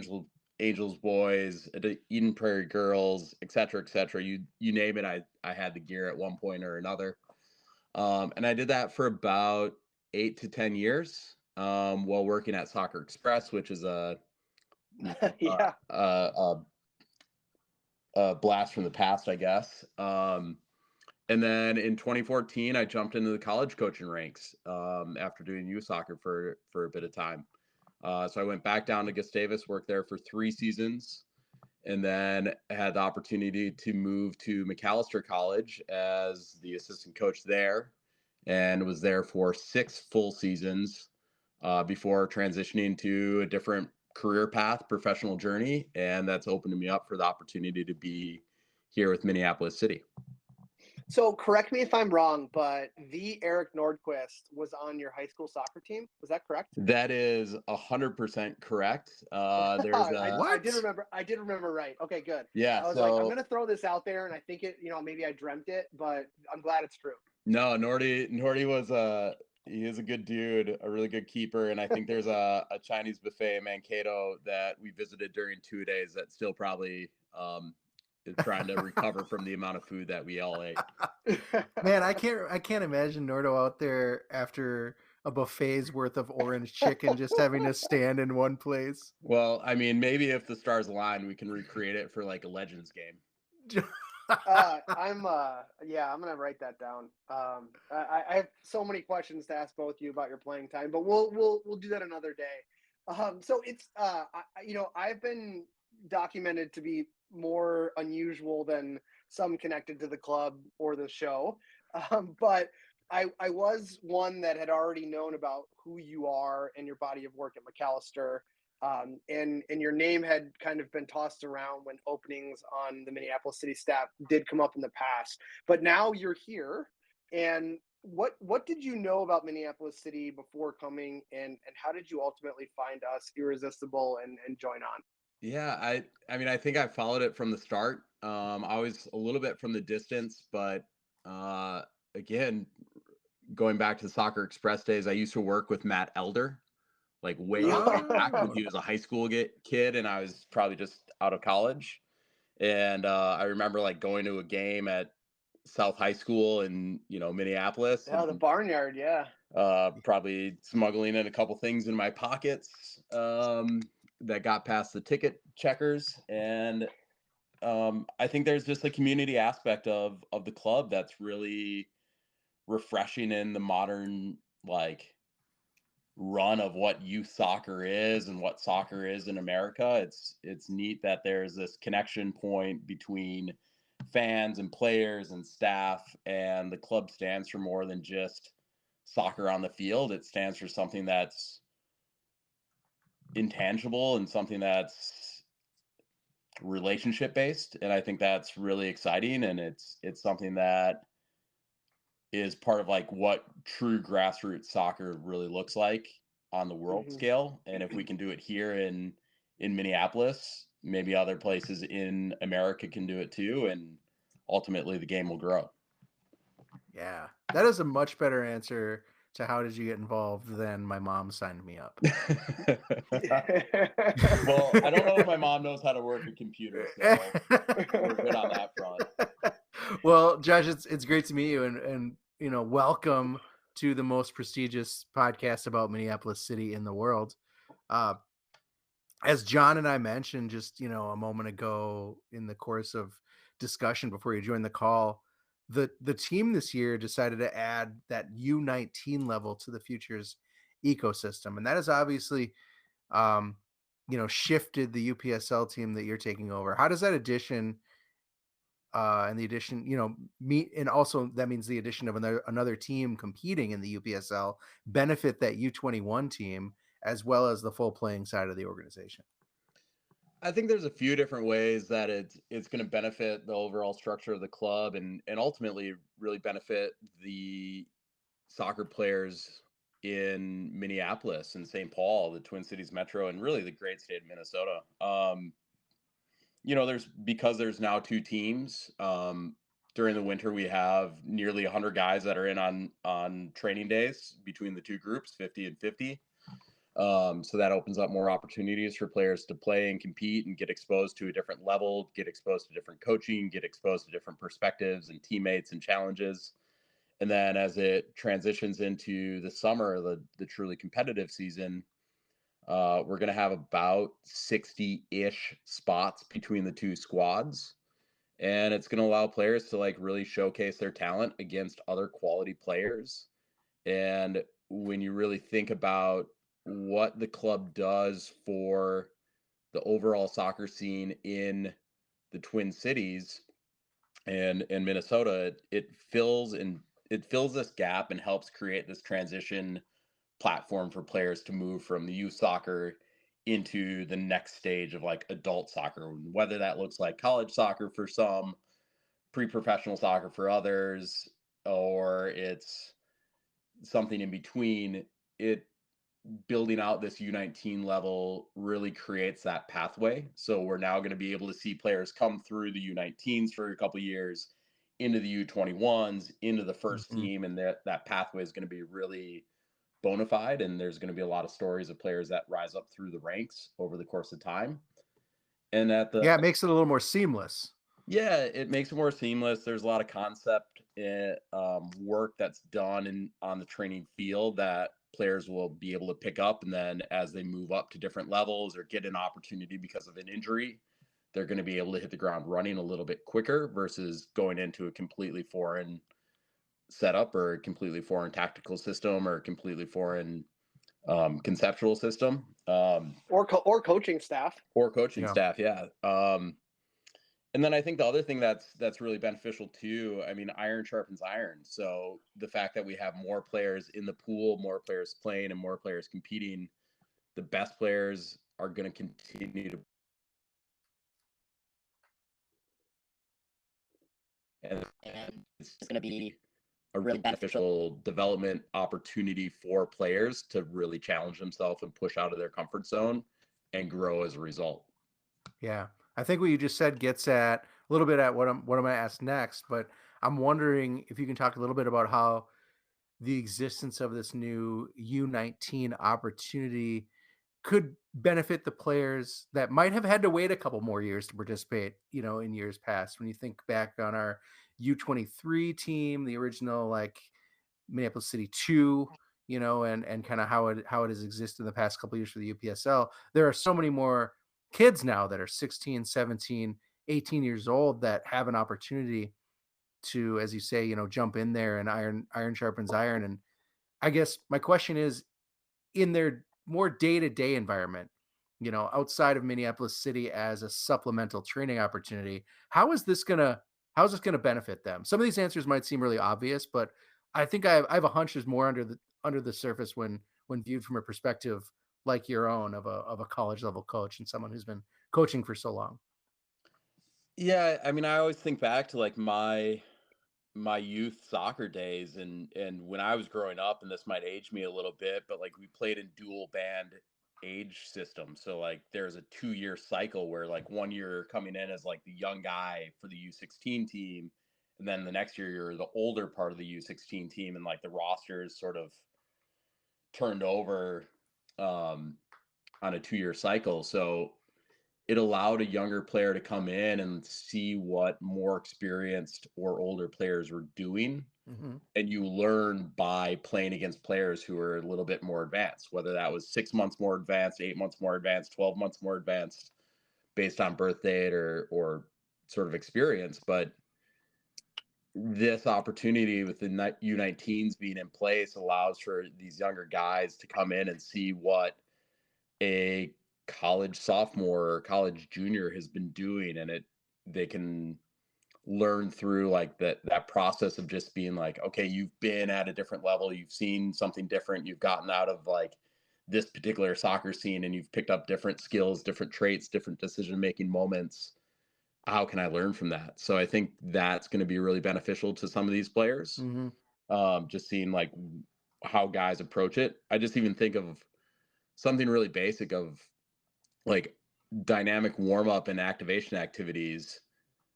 Angels Boys, Eden Prairie Girls, et cetera, et cetera. You name it, I had the gear at one point or another. And I did that for about 8 to 10 years while working at Soccer Express, which is a blast from the past, I guess. And then in 2014, I jumped into the college coaching ranks after doing youth soccer for a bit of time. So I went back down to Gustavus, worked there for 3 seasons, and then had the opportunity to move to McAllister College as the assistant coach there, and was there for 6 full seasons before transitioning to a different career path, professional journey, and that's opened me up for the opportunity to be here with Minneapolis City. So correct me if I'm wrong, but the Eric Nordquist was on your high school soccer team. Was that correct? That is 100% correct. I did remember right. Okay, good. Yeah. I was like, I'm going to throw this out there, and I think it, maybe I dreamt it, but I'm glad it's true. No, Nordy was he is a good dude, a really good keeper. And I think there's a Chinese buffet in Mankato that we visited during 2 days that still probably, trying to recover from the amount of food that we all ate. Man, I can't imagine Nordo out there after a buffet's worth of orange chicken just having to stand in one place. Well, I mean, maybe if the stars align, we can recreate it for like a Legends game. I'm gonna write that down. I have so many questions to ask both of you about your playing time, but we'll do that another day. So it's I've been documented to be more unusual than some connected to the club or the show, but I was one that had already known about who you are and your body of work at McAllister. And your name had kind of been tossed around when openings on the Minneapolis City staff did come up in the past, but now you're here. And what did you know about Minneapolis City before coming, and how did you ultimately find us irresistible and join on? Yeah, I mean, I think I followed it from the start. I was a little bit from the distance, but again, going back to the Soccer Express days, I used to work with Matt Elder, like way back when he was a high school kid, and I was probably just out of college. And I remember like going to a game at South High School in Minneapolis. Yeah, the Barnyard, yeah. Probably smuggling in a couple things in my pockets that got past the ticket checkers. And I think there's just a community aspect of the club that's really refreshing in the modern run of what youth soccer is and what soccer is in America. It's neat that there's this connection point between fans and players and staff, and the club stands for more than just soccer on the field. It stands for something that's intangible and something that's relationship based, and I think that's really exciting, and it's something that is part of what true grassroots soccer really looks like on the world scale. And if we can do it here in Minneapolis, maybe other places in America can do it too, and ultimately the game will grow. Yeah, that is a much better answer to how did you get involved than my mom signed me up. Well, I don't know if my mom knows how to work a computer, so we're good on that front. Well, Josh, it's great to meet you, and welcome to the most prestigious podcast about Minneapolis City in the world. as John and I mentioned just, a moment ago in the course of discussion before you joined the call, the team this year decided to add that U19 level to the Futures ecosystem. And that has obviously, um, shifted the UPSL team that you're taking over. How does that addition, and the addition, meet, and also that means the addition of another team competing in the UPSL benefit that U21 team as well as the full playing side of the organization? I think there's a few different ways that it's going to benefit the overall structure of the club and ultimately really benefit the soccer players in Minneapolis and St. Paul, the Twin Cities Metro, and really the great state of Minnesota. There's now two teams. During the winter, we have nearly 100 guys that are in on training days between the two groups, 50 and 50. So that opens up more opportunities for players to play and compete and get exposed to a different level, get exposed to different coaching, get exposed to different perspectives and teammates and challenges. And then as it transitions into the summer, the truly competitive season, we're going to have about 60-ish spots between the two squads. And it's going to allow players to really showcase their talent against other quality players. And when you really think about what the club does for the overall soccer scene in the Twin Cities and Minnesota, it fills this gap and helps create this transition platform for players to move from the youth soccer into the next stage of adult soccer, whether that looks like college soccer for some, pre-professional soccer for others, or it's something in between. It building out this U19 level really creates that pathway. So we're now going to be able to see players come through the U19s for a couple of years into the U21s, into the 1st team, and that pathway is going to be really bona fide, and there's going to be a lot of stories of players that rise up through the ranks over the course of time. And it makes it a little more seamless. Yeah, it makes it more seamless. There's a lot of concept work that's done on the training field that players will be able to pick up, and then as they move up to different levels or get an opportunity because of an injury, they're going to be able to hit the ground running a little bit quicker versus going into a completely foreign setup or a completely foreign tactical system or a completely foreign conceptual system, or coaching staff yeah. And then I think the other thing that's really beneficial too, I mean, iron sharpens iron. So the fact that we have more players in the pool, more players playing, and more players competing, the best players are going to continue to. And it's going to be a really beneficial development opportunity for players to really challenge themselves and push out of their comfort zone and grow as a result. Yeah. I think what you just said gets at a little bit at what I'm going to ask next, but I'm wondering if you can talk a little bit about how the existence of this new U19 opportunity could benefit the players that might have had to wait a couple more years to participate, in years past. When you think back on our U23 team, the original Minneapolis City 2, and kind of how it has existed in the past couple of years for the UPSL, there are so many more kids now that are 16, 17, 18 years old that have an opportunity to, as you say, jump in there, and iron sharpens iron. And I guess my question is, in their more day-to-day environment, outside of Minneapolis City as a supplemental training opportunity, how is this gonna benefit them? Some of these answers might seem really obvious, but I think I have a hunch there's more under the surface when viewed from a perspective like your own of a college level coach and someone who's been coaching for so long. Yeah, I mean, I always think back to my youth soccer days and when I was growing up, and this might age me a little bit, but we played in dual band age system. So there's a 2-year cycle where 1 year you're coming in as the young guy for the U16 team, and then the next year you're the older part of the U16 team, and the roster is sort of turned over on a 2-year cycle. So it allowed a younger player to come in and see what more experienced or older players were doing. Mm-hmm. And you learn by playing against players who are a little bit more advanced, whether that was 6 months more advanced, 8 months more advanced, 12 months more advanced based on birth date or sort of experience. But this opportunity with the U19s being in place allows for these younger guys to come in and see what a college sophomore or college junior has been doing, and they can learn through like that process of just being like, okay, you've been at a different level, you've seen something different, you've gotten out of like this particular soccer scene, and you've picked up different skills, different traits, different decision making moments. How can I learn from that? So I think that's going to be really beneficial to some of these players. Mm-hmm. Just seeing like how guys approach it. I just even think of something really basic of like dynamic warm up and activation activities,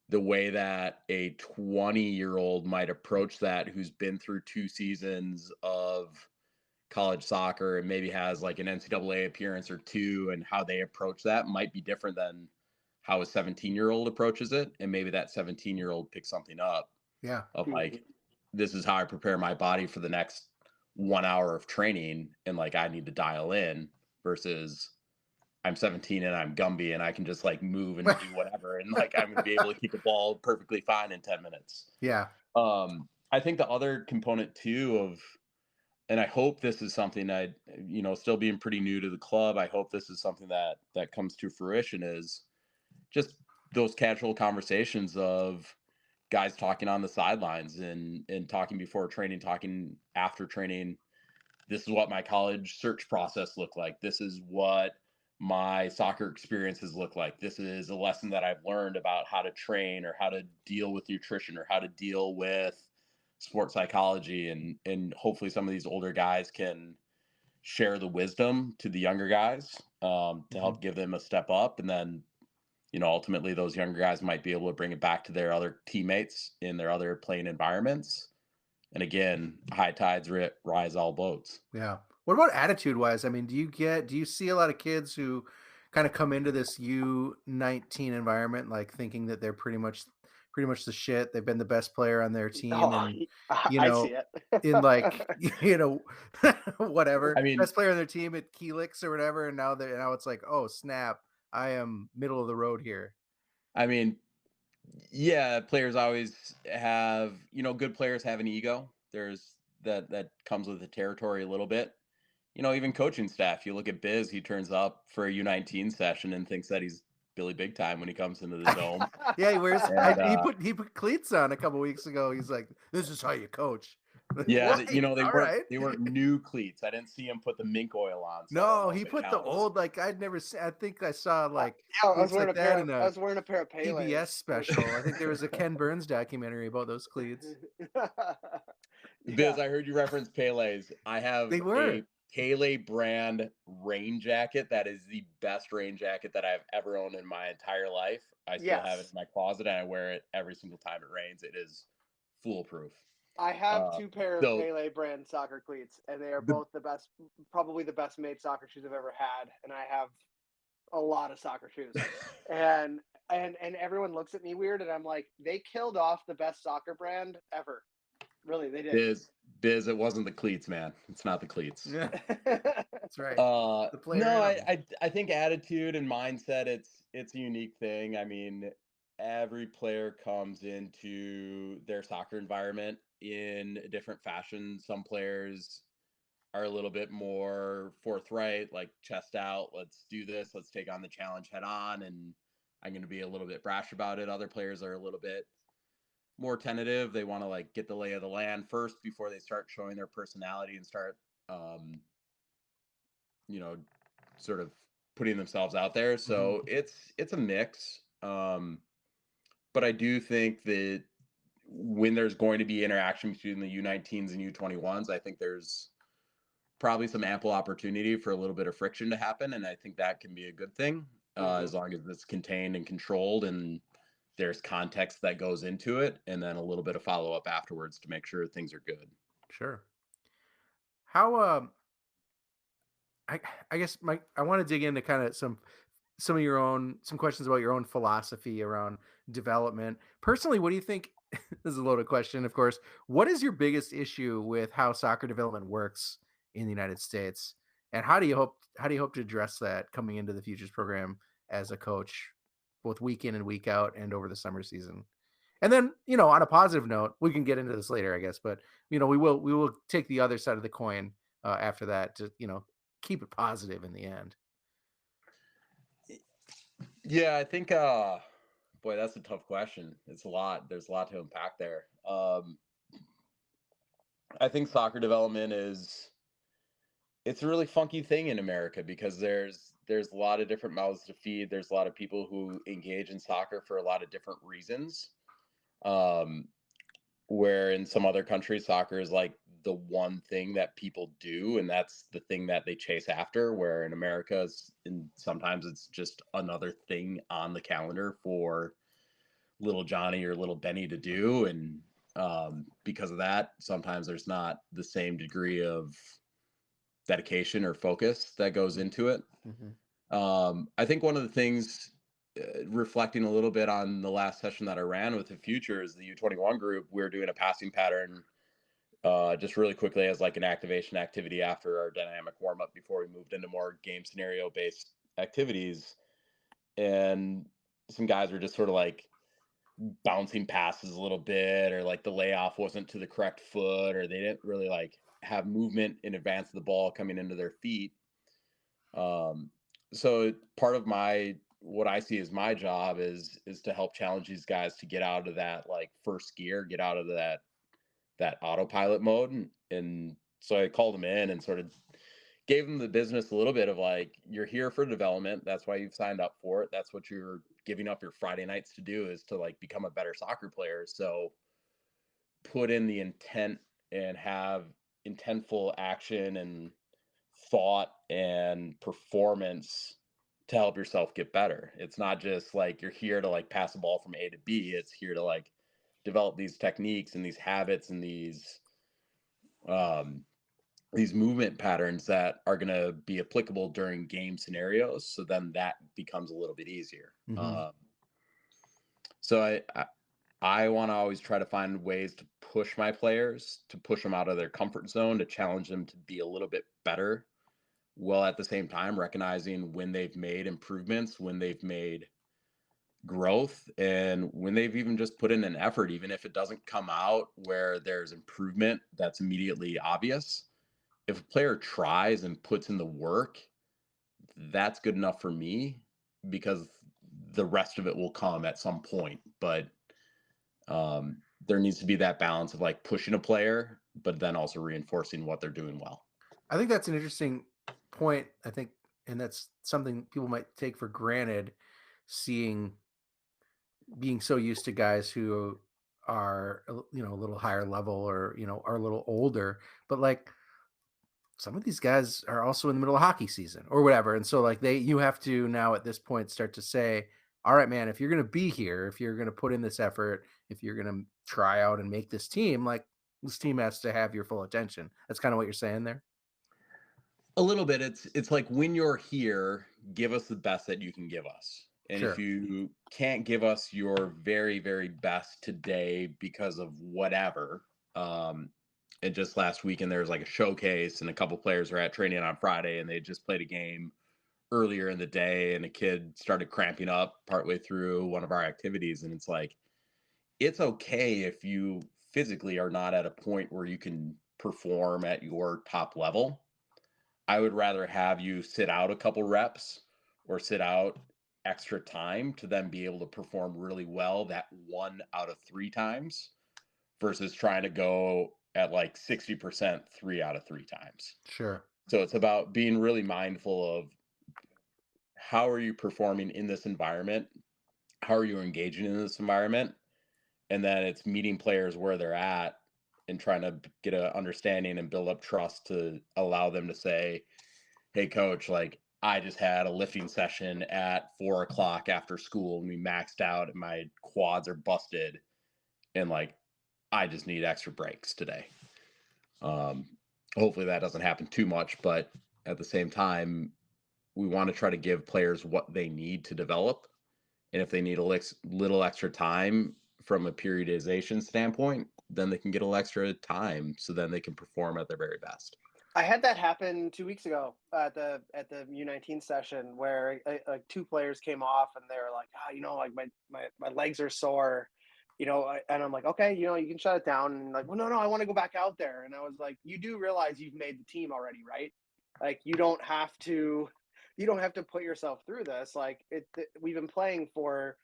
the way that a 20-year-old might approach that, who's been through 2 seasons of college soccer and maybe has like an NCAA appearance or 2, and how they approach that might be different than how a 17-year-old approaches it. And maybe that 17-year-old picks something up Yeah. of like, this is how I prepare my body for the next 1 hour of training, and like I need to dial in, versus I'm 17 and I'm Gumby and I can just like move and do whatever, and like I'm gonna be able to kick a ball perfectly fine in 10 minutes. Yeah. I think the other component too of, and I hope this is something still being pretty new to the club, I hope this is something that comes to fruition, is just those casual conversations of guys talking on the sidelines and talking before training, talking after training. This is what my college search process looked like. This is what my soccer experiences look like. This is a lesson that I've learned about how to train, or how to deal with nutrition, or how to deal with sports psychology. And hopefully some of these older guys can share the wisdom to the younger guys, to help give them a step up. And then, ultimately those younger guys might be able to bring it back to their other teammates in their other playing environments. And again, high tides rise all boats. Yeah. What about attitude wise? I mean, do you see a lot of kids who kind of come into this U19 environment like thinking that they're pretty much the shit? They've been the best player on their team, and I see it. in like whatever, I mean, best player on their team at Keelix or whatever, and now it's like, oh snap, I am middle of the road here. I mean, yeah, players always have, good players have an ego. There's that comes with the territory a little bit. Even coaching staff, you look at Biz, he turns up for a U19 session and thinks that he's Billy Big Time when he comes into the dome. Yeah, he wears And, he put cleats on a couple weeks ago. He's like, this is how you coach. yeah, What? they All weren't right. they weren't new cleats. I didn't see him put the mink oil on. So I don't No, know he if it put the counts. old, like I'd never seen. I think I saw like I was cleats wearing like a that pair. in I a was wearing a pair of Pele's. PBS special. I think there was a Ken Burns documentary about those cleats. Biz, I heard you reference Pele's. I have They were. a Pele brand rain jacket that is the best rain jacket that I've ever owned in my entire life. I still have it in my closet, and I wear it every single time it rains. It is foolproof. I have 2 pair of Pele brand soccer cleats, and they are both the best, probably the best made soccer shoes I've ever had. And I have a lot of soccer shoes, and everyone looks at me weird, and I'm like, they killed off the best soccer brand ever. Really, they did. Biz, it wasn't the cleats, man. It's not the cleats. Yeah, that's right. No, The player I think attitude and mindset, it's a unique thing. I mean, every player comes into their soccer environment in a different fashion. Some players are a little bit more forthright, like chest out, let's do this, let's take on the challenge head on, and I'm going to be a little bit brash about it. Other players are a little bit more tentative. They want to like get the lay of the land first before they start showing their personality and start sort of putting themselves out there. So it's a mix. But I do think that when there's going to be interaction between the U19s and U21s, I think there's probably some ample opportunity for a little bit of friction to happen, and I think that can be a good thing, as long as it's contained and controlled, and there's context that goes into it, and then a little bit of follow-up afterwards to make sure things are good. Sure. How I guess I want to dig into kind of some some questions about your own philosophy around development. Personally, what do you think? This is a loaded question, of course. What is your biggest issue with how soccer development works in the United States, and how do you hope to address that coming into the Futures program as a coach, both week in and week out, and over the summer season? And then, on a positive note, we can get into this later, I guess, but we will take the other side of the coin after that to keep it positive in the end. Yeah, I think boy, that's a tough question. It's a lot. There's a lot to unpack there. I think soccer development it's a really funky thing in America because there's a lot of different mouths to feed. There's a lot of people who engage in soccer for a lot of different reasons. Where in some other countries, soccer is like the one thing that people do, and that's the thing that they chase after. Where in America, sometimes it's just another thing on the calendar for little Johnny or little Benny to do, and because of that, sometimes there's not the same degree of dedication or focus that goes into it. I think one of the things, reflecting a little bit on the last session that I ran with the Futures, the U21 group, we're doing a passing pattern just really quickly as like an activation activity after our dynamic warm up before we moved into more game scenario based activities. And some guys were just sort of like bouncing passes a little bit, or like the layoff wasn't to the correct foot, or they didn't really like have movement in advance of the ball coming into their feet. So part of what I see as my job is to help challenge these guys to get out of that like first gear, get out of that autopilot mode. And so I called them in and sort of gave them the business a little bit of like, you're here for development. That's why you've signed up for it. That's what you're giving up your Friday nights to do, is to like become a better soccer player. So put in the intent and have intentful action and thought and performance to help yourself get better. It's not just like you're here to like pass the ball from A to B. It's here to like develop these techniques and these habits and these movement patterns that are going to be applicable during game scenarios. So then that becomes a little bit easier. So I want to always try to find ways to push my players, to push them out of their comfort zone, to challenge them to be a little bit better, while at the same time recognizing when they've made improvements, when they've made growth, and when they've even just put in an effort, even if it doesn't come out where there's improvement that's immediately obvious. If a player tries and puts in the work, that's good enough for me, because the rest of it will come at some point. But there needs to be that balance of like pushing a player, but then also reinforcing what they're doing well. I think that's an interesting point. I think, and that's something people might take for granted, being so used to guys who are, a little higher level, or, are a little older, but like some of these guys are also in the middle of hockey season or whatever. And so like you have to now at this point start to say, all right, man, if you're going to be here, if you're going to put in this effort, if you're going to try out and make this team, like this team has to have your full attention. That's kind of what you're saying there. A little bit. It's like, when you're here, give us the best that you can give us. And Sure. if you can't give us your very, very best today because of whatever, and just last weekend there was like a showcase, and a couple players were at training on Friday, and they just played a game earlier in the day, and a kid started cramping up partway through one of our activities. And it's like, it's okay if you physically are not at a point where you can perform at your top level. I would rather have you sit out a couple reps or sit out extra time to then be able to perform really well that 1 out of 3 times, versus trying to go at like 60% 3 out of 3 times. Sure. So it's about being really mindful of how are you performing in this environment? How are you engaging in this environment? And then it's meeting players where they're at and trying to get an understanding and build up trust to allow them to say, hey coach, like I just had a lifting session at 4 o'clock after school and we maxed out and my quads are busted. And like, I just need extra breaks today. Hopefully that doesn't happen too much, but at the same time, we want to try to give players what they need to develop. And if they need a little extra time from a periodization standpoint, then they can get a little extra time so then they can perform at their very best. I had that happen 2 weeks ago at the U19 session where like two players came off and they were like, like my legs are sore, and I'm like, okay, you can shut it down. And like, well, no, I want to go back out there. And I was like, you do realize you've made the team already, right? Like you don't have to put yourself through this. Like we've been playing for,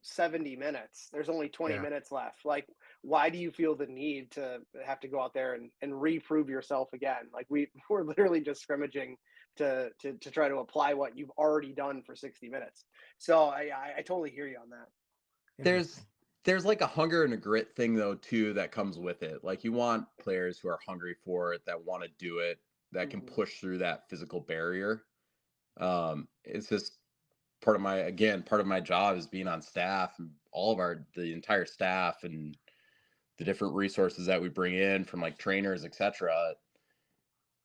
70 minutes. There's only 20 minutes left. Like, why do you feel the need to have to go out there and reprove yourself again? Like we're literally just scrimmaging to try to apply what you've already done for 60 minutes. So I totally hear you on that. There's like a hunger and a grit thing though too that comes with it. Like you want players who are hungry for it, that want to do it, that can push through that physical barrier. It's just part of my job is being on staff, and the entire staff and the different resources that we bring in from like trainers, etc.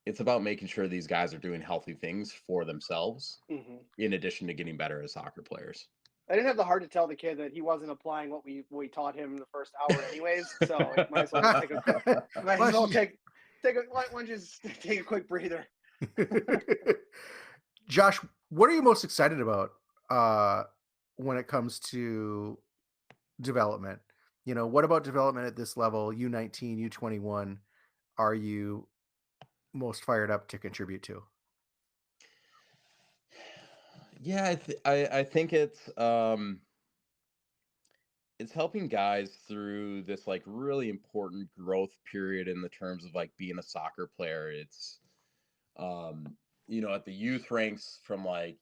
It's about making sure these guys are doing healthy things for themselves in addition to getting better as soccer players. I didn't have the heart to tell the kid that he wasn't applying what we taught him in the first hour anyways. So might as well take a quick breather. Josh, what are you most excited about when it comes to development? What about development at this level, U19, U21, are you most fired up to contribute to? Yeah, I think it's helping guys through this like really important growth period in the terms of like being a soccer player. It's at the youth ranks from like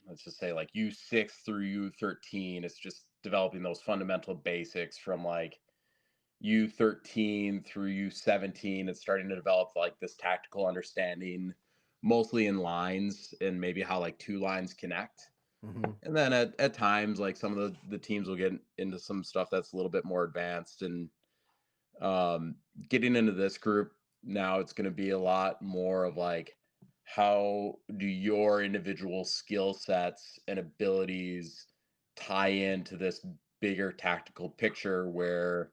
let's just say like U6 through U13, it's just developing those fundamental basics. From like U13 through U17, it's starting to develop like this tactical understanding, mostly in lines and maybe how like two lines connect. And then at times, like some of the teams will get into some stuff that's a little bit more advanced. And getting into this group now, it's going to be a lot more of like, how do your individual skill sets and abilities tie into this bigger tactical picture where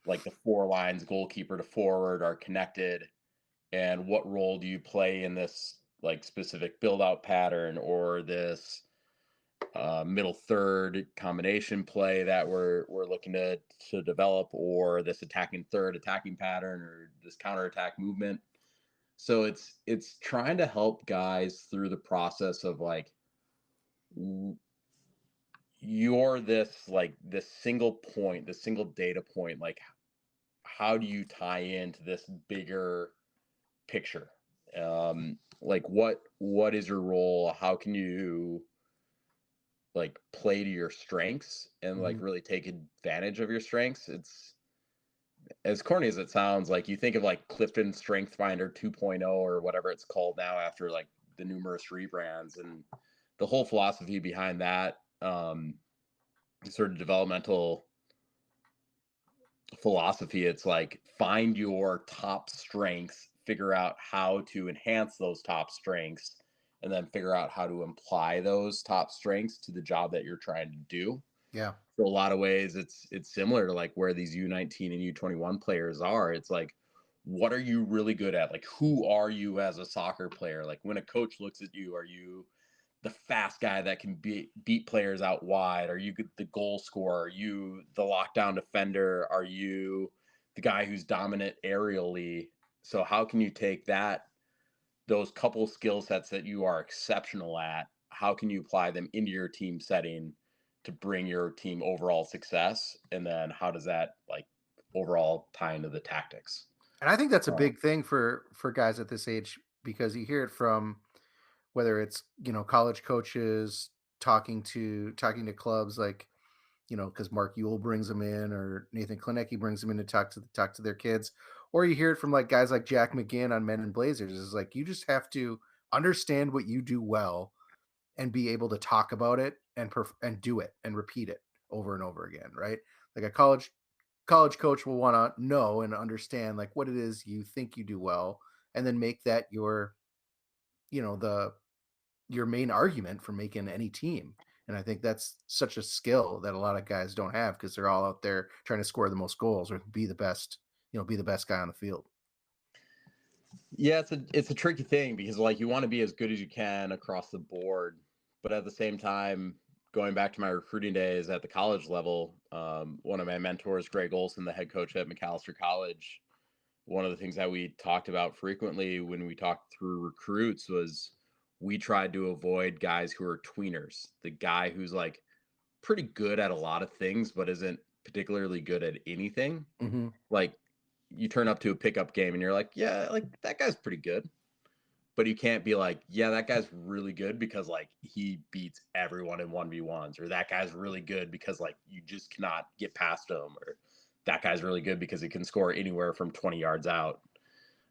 like the four lines, goalkeeper to forward, are connected, and what role do you play in this like specific build out pattern or this middle third combination play that we're looking to develop, or this attacking third attacking pattern, or this counterattack movement. So it's trying to help guys through the process of like, you're this single point, this single data point, like how do you tie into this bigger picture? Like what is your role? How can you like play to your strengths and like really take advantage of your strengths? It's, as corny as it sounds, like you think of like Clifton Strength Finder 2.0 or whatever it's called now after like the numerous rebrands, and the whole philosophy behind that sort of developmental philosophy. It's like, find your top strengths, figure out how to enhance those top strengths, and then figure out how to apply those top strengths to the job that you're trying to do. Yeah. So a lot of ways it's similar to like where these U19 and U21 players are. It's like, what are you really good at? Like, who are you as a soccer player? Like when a coach looks at you, are you the fast guy that can beat players out wide? Are you the goal scorer? Are you the lockdown defender? Are you the guy who's dominant aerially? So how can you take those couple skill sets that you are exceptional at, how can you apply them into your team setting to bring your team overall success? And then how does that like overall tie into the tactics? And I think that's a big thing for guys at this age, because you hear it from, whether it's, college coaches talking to clubs, like, because Mark Ewell brings them in, or Nathan Klinecki brings them in to talk to their kids, or you hear it from like guys like Jack McGinn on Men in Blazers. Is like, you just have to understand what you do well and be able to talk about it and do it and repeat it over and over again, right? Like a college coach will want to know and understand like what it is you think you do well, and then make that your your main argument for making any team. And I think that's such a skill that a lot of guys don't have because they're all out there trying to score the most goals or be the best guy on the field. Yeah, it's a tricky thing because like you want to be as good as you can across the board, but at the same time, going back to my recruiting days at the college level, one of my mentors, Greg Olson, the head coach at McAllister College, one of the things that we talked about frequently when we talked through recruits was we tried to avoid guys who are tweeners, the guy who's like pretty good at a lot of things but isn't particularly good at anything. Mm-hmm. Like you turn up to a pickup game and you're like, yeah, like that guy's pretty good. But you can't be like, yeah, that guy's really good because like he beats everyone in 1v1s, or that guy's really good because like you just cannot get past him, or that guy's really good because he can score anywhere from 20 yards out.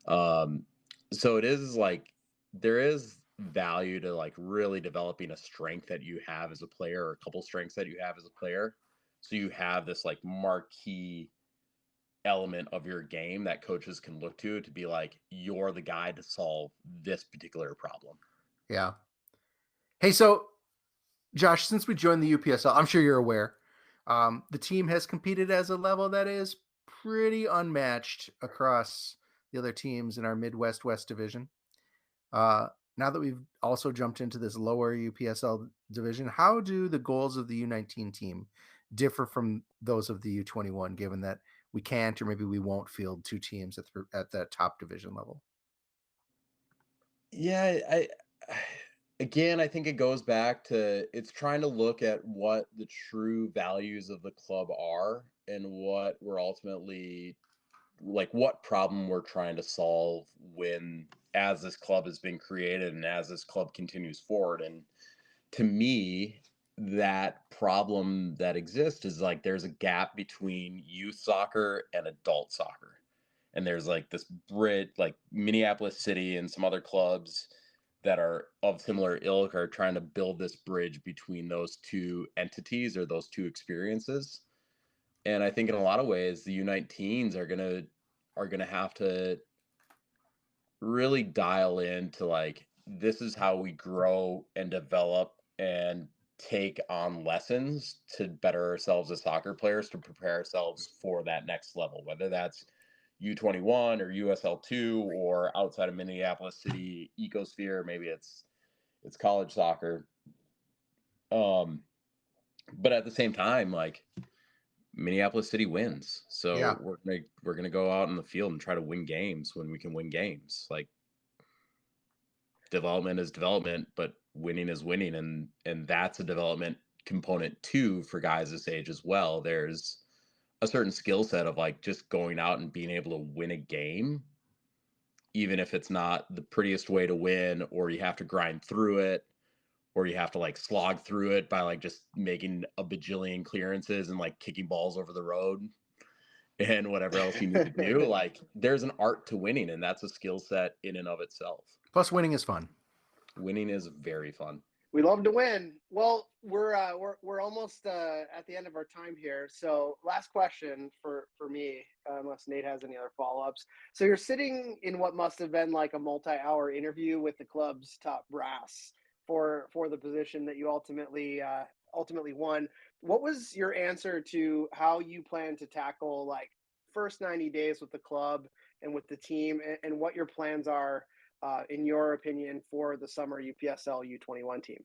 So it is like there is value to like really developing a strength that you have as a player, or a couple strengths that you have as a player. So you have this like marquee element of your game that coaches can look to be like, you're the guy to solve this particular problem. Yeah. Hey, so Josh, since we joined the UPSL, I'm sure you're aware, the team has competed as a level that is pretty unmatched across the other teams in our Midwest West division. Now that we've also jumped into this lower UPSL division, how do the goals of the U19 team differ from those of the U21, given that we can't or maybe we won't field two teams at that top division level? Yeah, again, I think it goes back to it's trying to look at what the true values of the club are and what we're ultimately like what problem we're trying to solve when as this club has been created and as this club continues forward. And to me, that problem that exists is like there's a gap between youth soccer and adult soccer. And there's like this like Minneapolis City and some other clubs that are of similar ilk are trying to build this bridge between those two entities or those two experiences. And I think in a lot of ways, the U19s are gonna have to really dial into like this is how we grow and develop and take on lessons to better ourselves as soccer players to prepare ourselves for that next level, whether that's U21 or USL2 or outside of Minneapolis City ecosphere, maybe it's college soccer. But at the same time, like Minneapolis City wins. So Yeah. we're gonna go out in the field and try to win games when we can win games. Like development is development, but winning is winning, and that's a development component too for guys this age as well. There's a certain skill set of like just going out and being able to win a game, even if it's not the prettiest way to win, or you have to grind through it, or you have to like slog through it by like just making a bajillion clearances and like kicking balls over the road and whatever else you need to do. Like there's an art to winning, and that's a skill set in and of itself. Plus, winning is fun. Winning is very fun. We love to win. Well, we're almost at the end of our time here. So last question for me, unless Nate has any other follow-ups. So you're sitting in what must have been like a multi-hour interview with the club's top brass for the position that you ultimately won. What was your answer to how you plan to tackle like first 90 days with the club and with the team, and what your plans are, in your opinion, for the summer UPSL U21 team?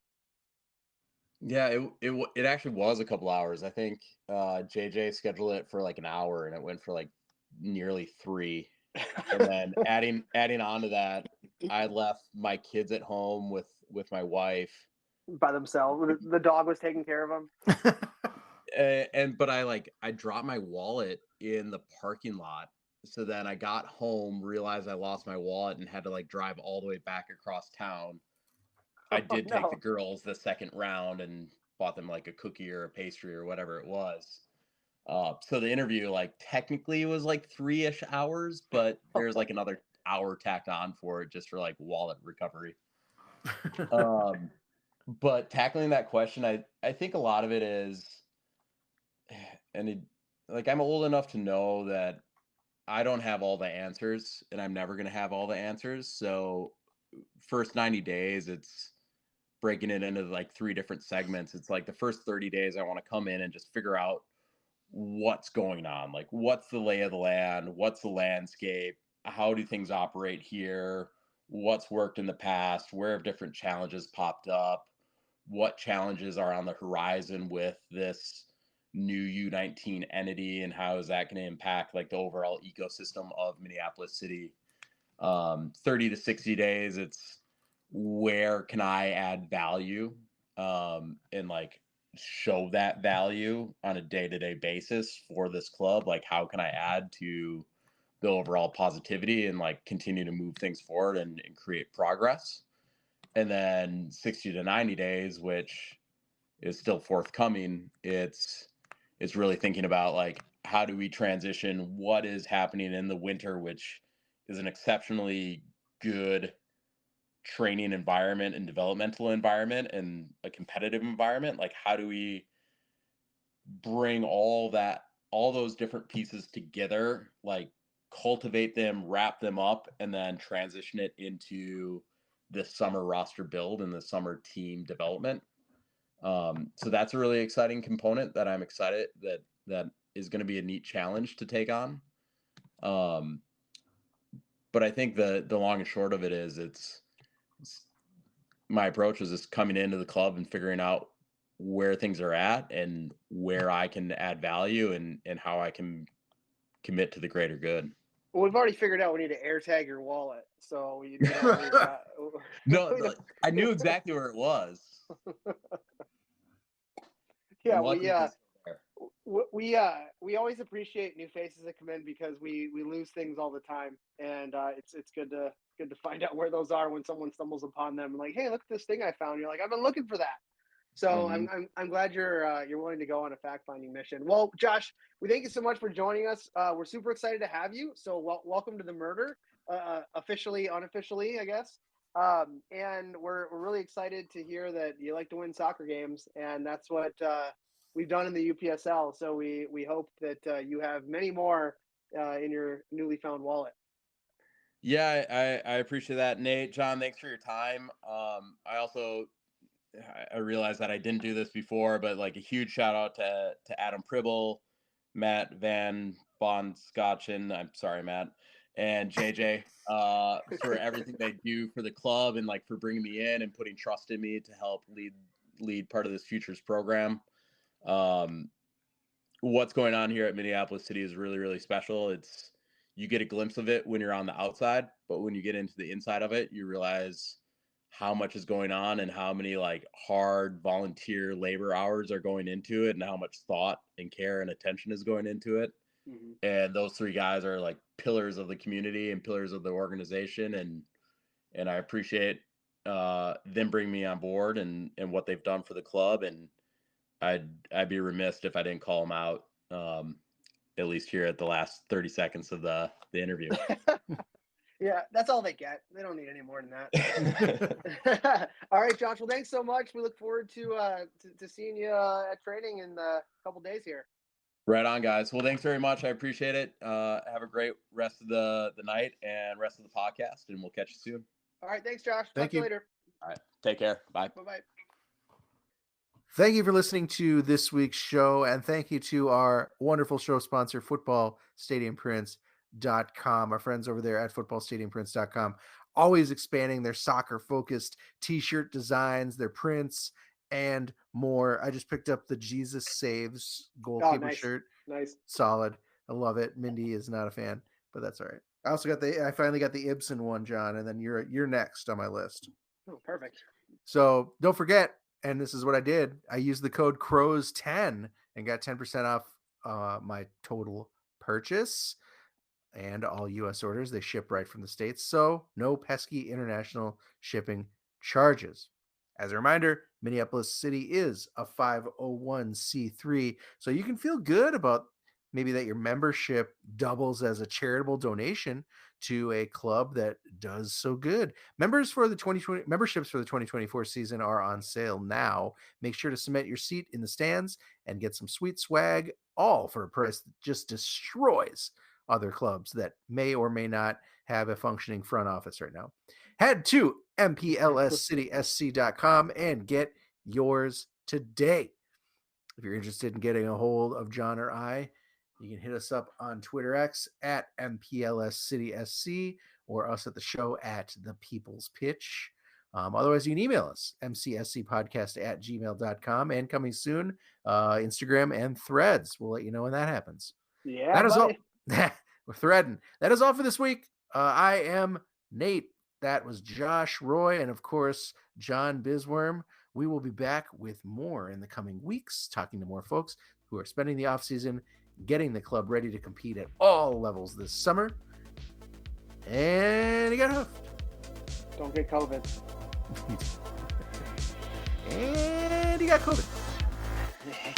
Yeah, it actually was a couple hours. I think JJ scheduled it for like an hour, and it went for like nearly 3. And then adding on to that, I left my kids at home with my wife by themselves. The dog was taking care of them. But I dropped my wallet in the parking lot. So then I got home, realized I lost my wallet, and had to like drive all the way back across town. I did take the girls the second round and bought them like a cookie or a pastry or whatever it was. So the interview like technically was like 3-ish hours, but there's like another hour tacked on for it just for like wallet recovery. But tackling that question, I think a lot of it is, and like I'm old enough to know that I don't have all the answers, and I'm never going to have all the answers. So first 90 days, it's breaking it into like 3 different segments. It's like the first 30 days, I want to come in and just figure out what's going on. Like, what's the lay of the land? What's the landscape? How do things operate here? What's worked in the past? Where have different challenges popped up? What challenges are on the horizon with this new U19 entity, and how is that going to impact like the overall ecosystem of Minneapolis City? 30 to 60 days, it's where can I add value, and like show that value on a day-to-day basis for this club. Like, how can I add to the overall positivity and like continue to move things forward and create progress? And then 60 to 90 days, which is still forthcoming, it's really thinking about like, how do we transition what is happening in the winter, which is an exceptionally good training environment and developmental environment and a competitive environment. Like, how do we bring all those different pieces together, like cultivate them, wrap them up, and then transition it into the summer roster build and the summer team development. So that's a really exciting component that I'm excited that is going to be a neat challenge to take on. But I think the long and short of it is it's my approach is just coming into the club and figuring out where things are at and where I can add value and how I can commit to the greater good. Well, we've already figured out we need to air tag your wallet. So No, I knew exactly where it was. Yeah, we always appreciate new faces that come in because we lose things all the time, and it's good to find out where those are when someone stumbles upon them. Like, hey, look at this thing I found. You're like, I've been looking for that. So I'm glad you're willing to go on a fact finding mission. Well, Josh, we thank you so much for joining us. We're super excited to have you. So welcome to the murder, officially, unofficially, I guess. And we're really excited to hear that you like to win soccer games, and that's what we've done in the UPSL. So we hope that you have many more in your newly found wallet. Yeah, I appreciate that, Nate. John, thanks for your time. I realized that I didn't do this before, but like a huge shout out to Adam Pribble, Matt Van Bon Scotchen. I'm sorry, Matt, and JJ for everything they do for the club and like for bringing me in and putting trust in me to help lead part of this Futures program. What's going on here at Minneapolis City is really, really special. You get a glimpse of it when you're on the outside, but when you get into the inside of it, you realize how much is going on and how many like hard volunteer labor hours are going into it and how much thought and care and attention is going into it. Mm-hmm. And those 3 guys are like pillars of the community and pillars of the organization. And I appreciate them bringing me on board and what they've done for the club. And I'd be remiss if I didn't call them out, at least here at the last 30 seconds of the interview. Yeah, that's all they get. They don't need any more than that. All right, Josh. Well, thanks so much. We look forward to seeing you at training in a couple days here. Right on, guys. Well, thanks very much. I appreciate it. Have a great rest of the night and rest of the podcast, and we'll catch you soon. All right. Thanks, Josh. Thank you you later. All right. Take care. Bye. Bye-bye. Thank you for listening to this week's show, and thank you to our wonderful show sponsor, footballstadiumprints.com. Our friends over there at footballstadiumprints.com, always expanding their soccer-focused t-shirt designs, their prints, and more. I just picked up the Jesus Saves goalkeeper shirt. Nice. Solid. I love it. Mindy is not a fan, but that's all right. I finally got the Ibsen one, John, and then you're next on my list. Oh, perfect. So don't forget, and this is what I did. I used the code CROWS10 and got 10% off my total purchase and all U.S. orders. They ship right from the States, so no pesky international shipping charges. As a reminder, Minneapolis City is a 501c3, so you can feel good about maybe that your membership doubles as a charitable donation to a club that does so good. Memberships for the 2024 season are on sale now. Make sure to cement your seat in the stands and get some sweet swag, all for a price that just destroys other clubs that may or may not have a functioning front office right now. Head to mplscitysc.com and get yours today. If you're interested in getting a hold of John or I, you can hit us up on Twitter X at mplscitysc or us at the show at The People's Pitch. Otherwise, you can email us, mcscpodcast@gmail.com, and coming soon, Instagram and Threads. We'll let you know when that happens. Yeah, that is all. buddy. We're threading. That is all for this week. I am Nate. That was Josh Roy, and of course, John Bisworm. We will be back with more in the coming weeks, talking to more folks who are spending the offseason getting the club ready to compete at all levels this summer. And he got hoofed. Don't get COVID. And he got COVID.